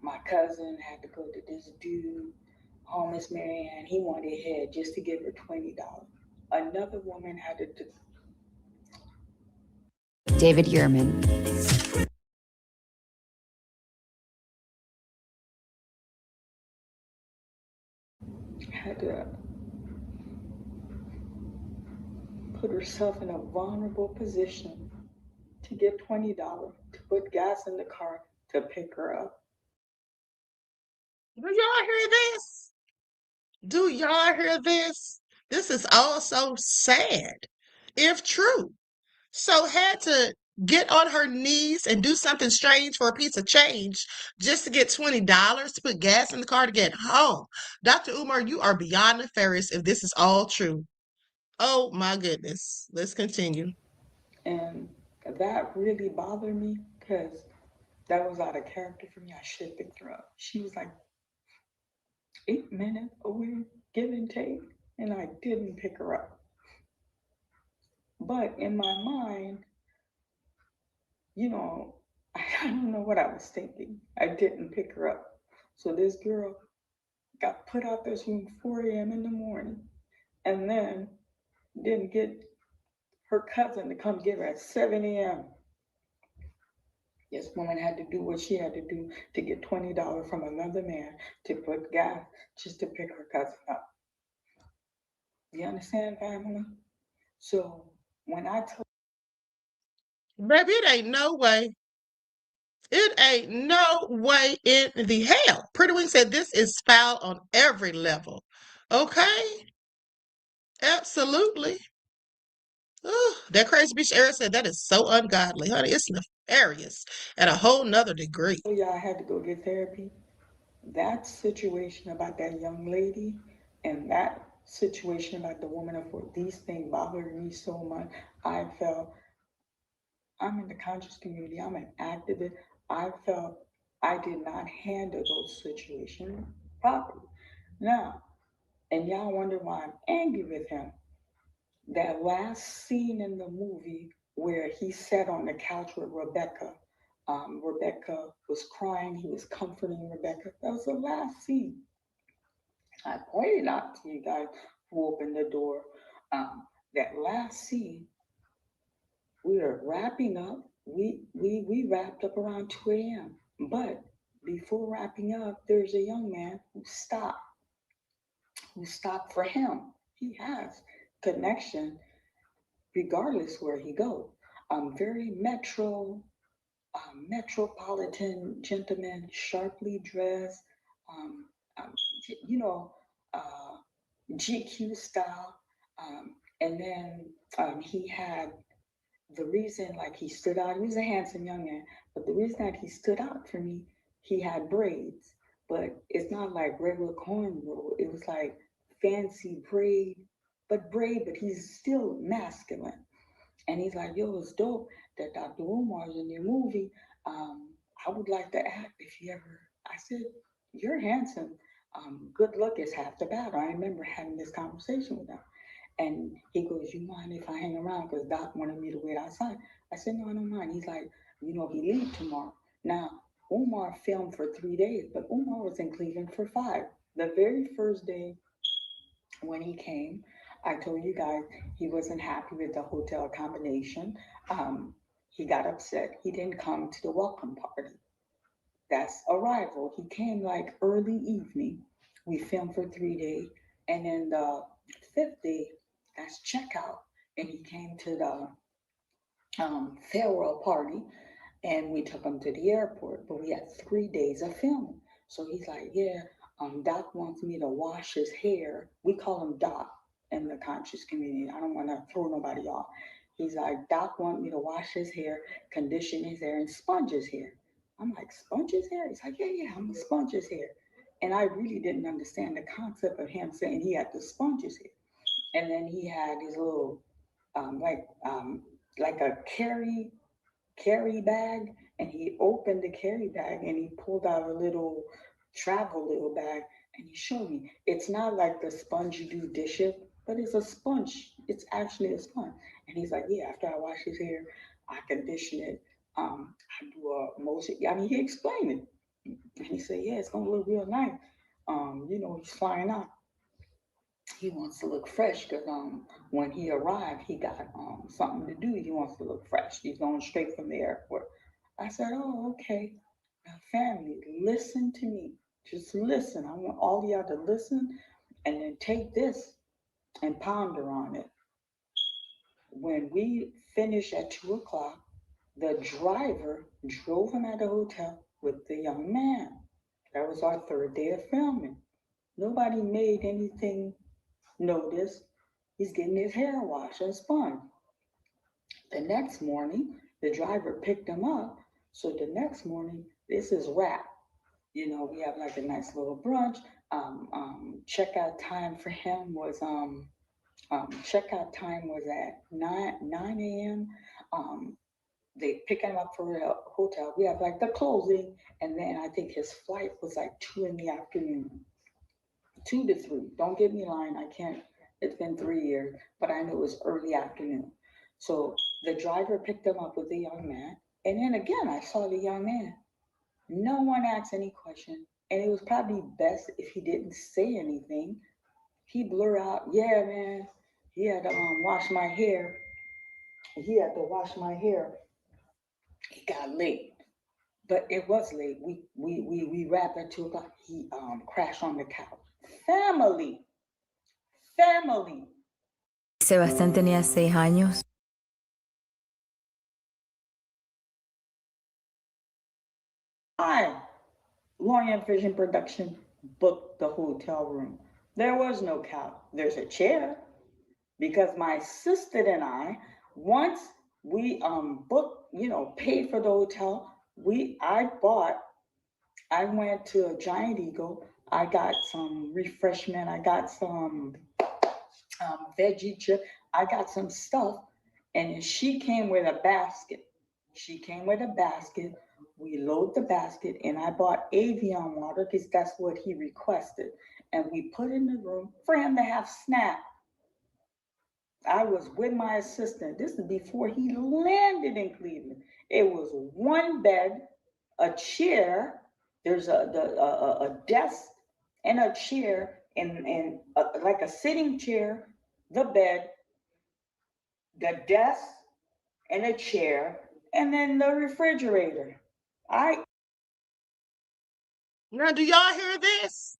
my cousin had to go to this dude, Miss Marianne, he wanted head just to give her $20. Another woman had to do. David Yerman. Had to put herself in a vulnerable position to get $20 to put gas in the car to pick her up. Do y'all hear this? Do y'all hear this? This is also sad, if true. So had to get on her knees and do something strange for a piece of change just to get $20 to put gas in the car to get home. Dr. Umar, you are beyond nefarious if this is all true. Oh my goodness. Let's continue. And that really bothered me because that was out of character for me. I should have picked her up. She was like 8 minutes away, give and take, and I didn't pick her up. But in my mind, I don't know what I was thinking. I didn't pick her up. So this girl got put out this room 4 a.m. in the morning and then didn't get her cousin to come get her at 7 a.m. This woman had to do what she had to do to get $20 from another man to put gas just to pick her cousin up. You understand, family? So when I told Baby, it ain't no way. It ain't no way in the hell. Pretty Wing said this is foul on every level. Okay? Absolutely. Ooh, that crazy bitch Eric said that is so ungodly, honey. It's nefarious at a whole nother degree. y'all I had to go get therapy, that situation about that young lady and that situation about the woman of these things bothered me so much. I felt I'm in the conscious community, I'm an activist. I felt I did not handle those situations properly. Now, and y'all wonder why I'm angry with him. That last scene in the movie where he sat on the couch with Rebecca, Rebecca was crying. He was comforting Rebecca. That was the last scene. I pointed out to you guys who opened the door. That last scene, we were wrapping up. We wrapped up around 2 a.m. But before wrapping up, there's a young man who stopped for him. He has connection regardless where he goes. Very metropolitan gentleman, sharply dressed, um, um, you know, GQ style. And then he had the reason, like, he stood out. He was a handsome young man, but the reason that he stood out for me, he had braids, but it's not like regular cornrow. It was like fancy but he's still masculine. And he's like, yo, it's dope that Dr. Umar's in your movie. I would like to act if you ever. I said, you're handsome. Good look is half the battle. I remember having this conversation with him. And he goes, you mind if I hang around? Because Doc wanted me to wait outside. I said, no, I don't mind. He's like, he leaves tomorrow. Now, Umar filmed for 3 days, but Umar was in Cleveland for 5. The very first day when he came, I told you guys he wasn't happy with the hotel combination. He got upset. He didn't come to the welcome party. That's arrival. He came like early evening. We filmed for 3 days. And then the 5th day, that's checkout. And he came to the farewell party, and we took him to the airport. But we had 3 days of filming. So he's like, yeah, Doc wants me to wash his hair. We call him Doc in the conscious community. I don't want to throw nobody off. He's like, Doc wants me to wash his hair, condition his hair, and sponge his hair. I'm like, sponge his hair? He's like, yeah, I'm gonna sponge his hair. And I really didn't understand the concept of him saying he had to sponge his hair. And then he had his little, like a carry bag, and he opened the carry bag and he pulled out a little travel bag, and he showed me. It's not like the sponge you do dishes, but it's a sponge. It's actually a sponge. And he's like, yeah, after I wash his hair, I condition it. I do a motion. I mean, he explained it. And he said, yeah, it's gonna look real nice. He's flying out. He wants to look fresh because when he arrived, he got something to do. He wants to look fresh. He's going straight from the airport. I said, oh, okay. Now, family, listen to me. Just listen. I want all y'all to listen and then take this and ponder on it. When we finished at 2 o'clock, the driver drove him at the hotel with the young man. That was our 3rd day of filming. Nobody made anything notice. He's getting his hair washed and spun. The next morning, the driver picked him up. So the next morning, this is wrap. We have like a nice little brunch. Checkout time for him was at 9 a.m. They pick him up for a hotel. We have like the closing, and then I think his flight was like 2 in the afternoon. 2 to 3. Don't get me lying. I can't. It's been 3 years, but I know it was early afternoon. So the driver picked him up with the young man. And then again, I saw the young man. No one asked any question. And it was probably best if he didn't say anything. He blurted out, yeah, man, he had to wash my hair. He had to wash my hair. It got late. But it was late. We wrapped at 2 o'clock. He crashed on the couch. Family. Sebastián tenía 6 años. Lorient Vision Production booked the hotel room. There was no couch. There's a chair. Because my sister and I, once we booked, paid for the hotel, I went to a Giant Eagle. I got some refreshment. I got some veggie chip. I got some stuff. And she came with a basket. We load the basket, and I bought Avion water because that's what he requested. And we put in the room for him to have snack. I was with my assistant. This is before he landed in Cleveland. It was one bed, a chair. There's a desk and a chair, and like a sitting chair, the bed, the desk, and a chair, and then the refrigerator. Now, do y'all hear this?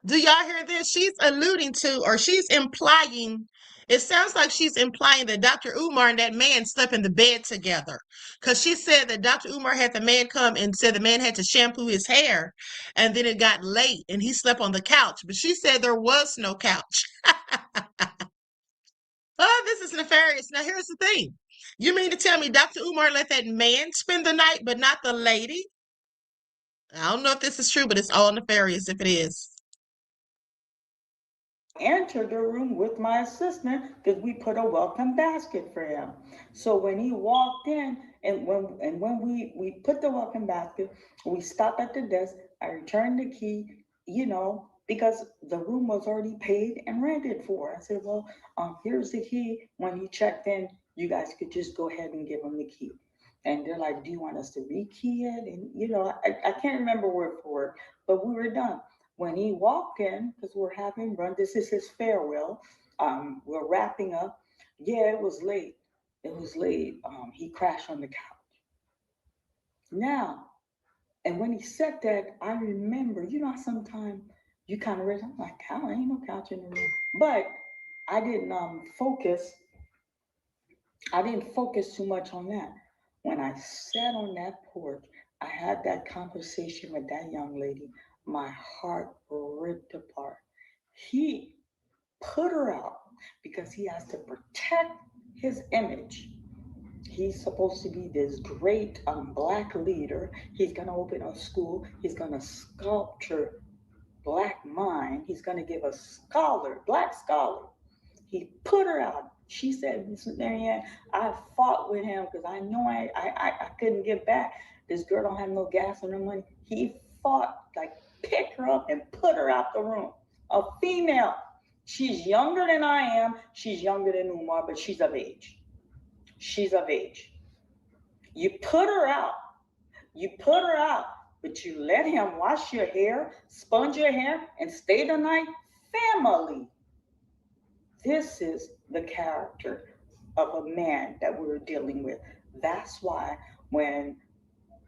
Do y'all hear this? She's alluding to, or she's implying, it sounds like she's implying that Dr. Umar and that man slept in the bed together. Because she said that Dr. Umar had the man come and said the man had to shampoo his hair, and then it got late and he slept on the couch. But she said there was no couch. Oh, this is nefarious. Now, here's the thing. You mean to tell me Dr. Umar let that man spend the night, but not the lady? I don't know if this is true, but it's all nefarious if it is. Entered the room with my assistant because we put a welcome basket for him. So when he walked in, and when we put the welcome basket, we stopped at the desk. I returned the key, because the room was already paid and rented for. I said, well, here's the key. When he checked in, you guys could just go ahead and give him the key. And they're like, do you want us to rekey it? And I can't remember word for word, but we were done. When he walked in, because we're having run, this is his farewell. We're wrapping up. Yeah, it was late. It was late. He crashed on the couch. Now, and when he said that, I remember, sometimes you kind of realize, I'm like, hell, ain't no couch in the room. But I didn't focus. I didn't focus too much on that. When I sat on that porch, I had that conversation with that young lady. My heart ripped apart. He put her out because he has to protect his image. He's supposed to be this great Black leader. He's going to open a school. He's going to sculpture Black mind. He's going to give a Black scholar. He put her out. She said, Mrs. Marianne, I fought with him because I know I couldn't get back. This girl don't have no gas or no money. He fought, picked her up and put her out the room. A female. She's younger than I am. She's younger than Umar, but she's of age. She's of age. You put her out. You put her out, but you let him wash your hair, sponge your hair, and stay the night. Family. This is the character of a man that we're dealing with. That's why when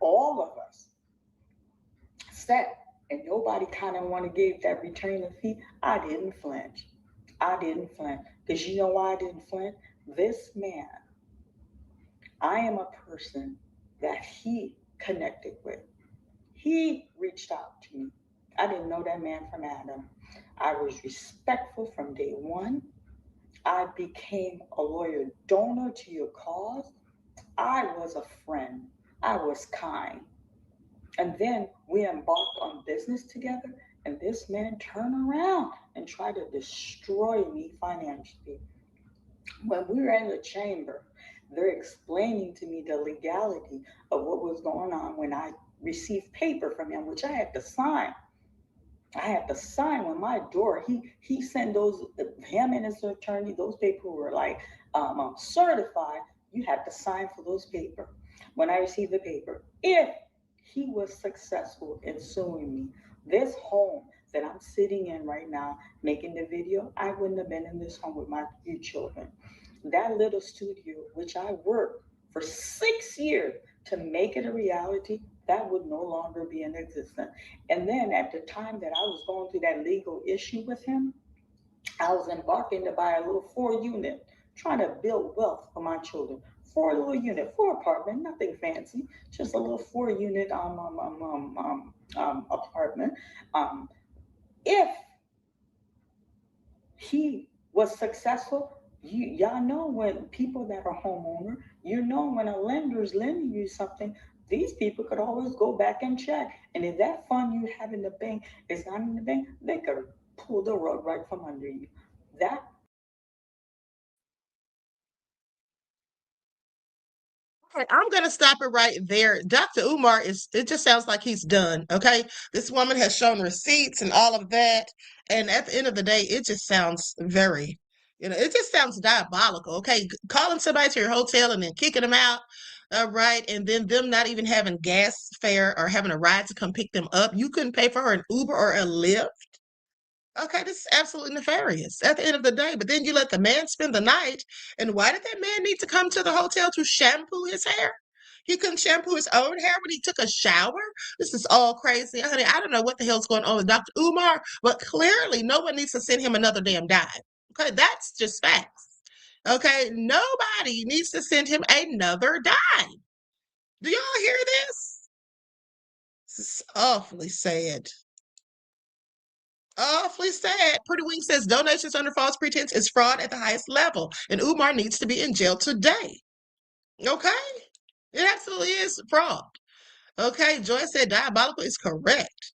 all of us sat and nobody kind of want to give that return of fee, I didn't flinch. I didn't flinch. Because you know why I didn't flinch? This man, I am a person that he connected with. He reached out to me. I didn't know that man from Adam. I was respectful from day one. I became a loyal donor to your cause. I was a friend. I was kind. And then we embarked on business together, and this man turned around and tried to destroy me financially. When we were in the chamber, they're explaining to me the legality of what was going on when I received paper from him, which I had to sign. I had to sign on my door. He sent him and his attorney, those papers were certified. You had to sign for those papers. When I received the paper, if he was successful in suing me, this home that I'm sitting in right now, making the video, I wouldn't have been in this home with my 3 children. That little studio, which I worked for 6 years to make it a reality, that would no longer be in existence. And then at the time that I was going through that legal issue with him, I was embarking to buy a little 4-unit, trying to build wealth for my children. 4 little unit, 4 apartment, nothing fancy, just a little 4-unit apartment. If he was successful, y'all know when people that are homeowner, when a lender is lending you something, these people could always go back and check. And if that fund you have in the bank is not in the bank, they could pull the rug right from under you. Okay, I'm going to stop it right there. Dr. Umar it just sounds like he's done. Okay. This woman has shown receipts and all of that. And at the end of the day, it just sounds very, You know, it just sounds diabolical. Okay, calling somebody to your hotel and then kicking them out. All right, and then them not even having gas fare or having a ride to come pick them up. You couldn't pay for her an Uber or a Lyft. Okay, this is absolutely nefarious at the end of the day. But then you let the man spend the night. And why did that man need to come to the hotel to shampoo his hair? He couldn't shampoo his own hair when he took a shower? This is all crazy. Honey, I don't know what the hell's going on with Dr. Umar, but clearly no one needs to send him another damn dime. Okay, that's just facts. Okay, nobody needs to send him another dime. Do y'all hear this? This is awfully sad. Awfully sad. Pretty Wing says donations under false pretense is fraud at the highest level, and Umar needs to be in jail today. Okay? It absolutely is fraud. Okay, Joy said diabolical is correct.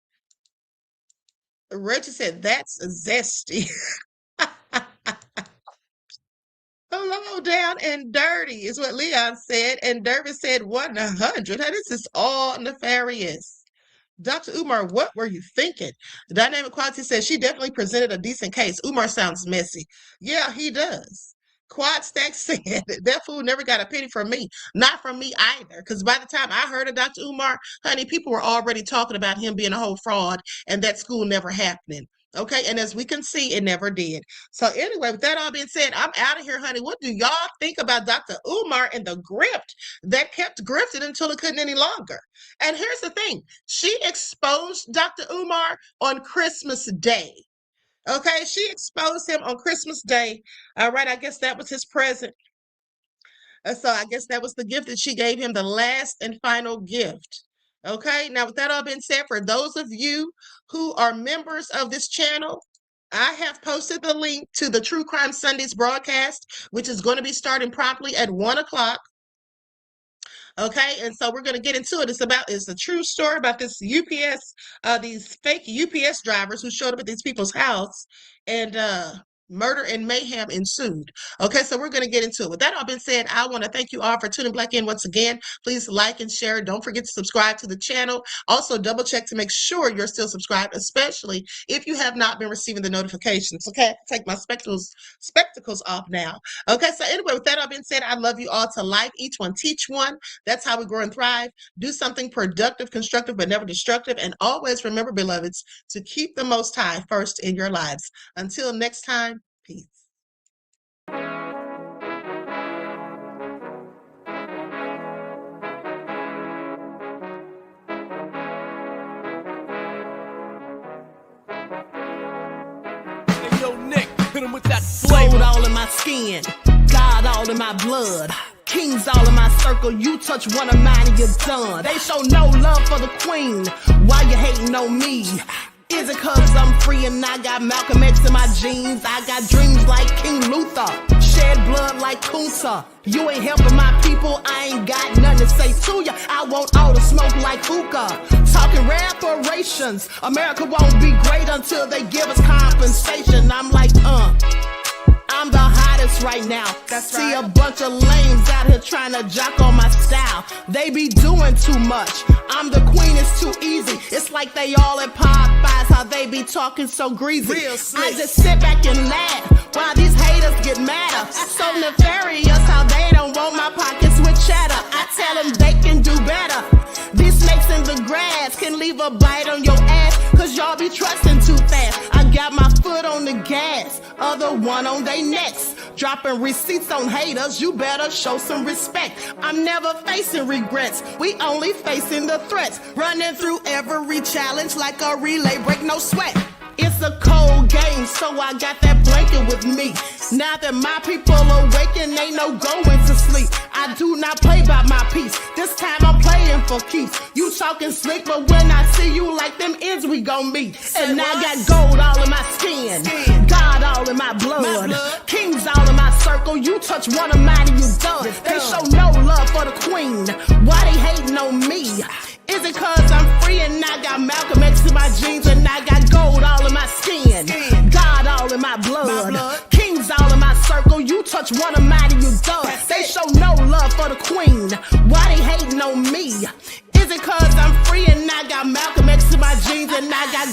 Reggie said that's zesty. Low down and dirty is what Leon said, and Dervis said 100. Hey, this is all nefarious. Dr. Umar, what were you thinking? The Dynamic Quality says she definitely presented a decent case. Umar sounds messy. Yeah, he does. Quad Stack said that fool never got a penny from me. Not from me either. Because by the time I heard of Dr. Umar, honey, people were already talking about him being a whole fraud and that school never happening. Okay, and as we can see, it never did. So anyway, with that all being said, I'm out of here, honey. What do y'all think about Dr. Umar and the grift that kept grifting until it couldn't any longer? And here's the thing. She exposed Dr. Umar on Christmas Day. Okay, she exposed him on Christmas Day. All right, I guess that was his present. So I guess that was the gift that she gave him, the last and final gift. Okay, now with that all being said, for those of you who are members of this channel, I have posted the link to the True Crime Sundays broadcast, which is going to be starting promptly at 1 o'clock. Okay, and so we're going to get into it. It's a true story about this UPS, these fake UPS drivers who showed up at these people's house, and murder and mayhem ensued. Okay, so we're going to get into it. With that all being said, I want to thank you all for tuning back in once again. Please like and share. Don't forget to subscribe to the channel. Also, double check to make sure you're still subscribed, especially if you have not been receiving the notifications. Okay, I have to take my spectacles off now. Okay, so anyway, with that all being said, I love you all to life. Each one teach one. That's how we grow and thrive. Do something productive, constructive, but never destructive. And always remember, beloveds, to keep the Most High first in your lives. Until next time, peace. Hey, yo, Nick, hit him with that flavor. Gold all in my skin, God all in my blood. Kings all in my circle, you touch one of mine and you're done. They show no love for the queen, why you hating on me? Is it cause I'm free and I got Malcolm X in my jeans? I got dreams like King Luther, shed blood like Kunsa. You ain't helping my people, I ain't got nothing to say to ya. I want all the smoke like hookah. Talking reparations, America won't be great until they give us compensation. I'm like, I'm the hottest right now. That's See right. A bunch of lames out here trying to jock on my style. They be doing too much. I'm the queen, it's too easy. It's like they all at Popeyes, how they be talking so greasy. I just sit back and laugh while these haters get madder. So nefarious how they don't want my pockets with cheddar. I tell them they can do better. These snakes in the grass can leave a bite on your ass, cause y'all be trusting too fast. I got my foot on the gas, other one on they necks. Dropping receipts on haters, you better show some respect. I'm never facing regrets, we only facing the threats. Running through every challenge like a relay, break no sweat. It's a cold game, so I got that blanket with me. Now that my people awaken, ain't no going to sleep. I do not play by my piece, this time I'm playing for keeps. You talking slick, but when I see you like them ends, we gon' meet. And I got gold all in my skin, God all in my blood. Kings all in my circle, you touch one of mine and you done. They show no love for the queen, why they hating on me? Is it cause I'm free and I got Malcolm X in my jeans and I got gold all in my skin, God all in my blood. Kings all in my circle, you touch one of mine and you done. They show no love for the queen, why they hating on me? Is it cause I'm free and I got Malcolm X in my jeans and I got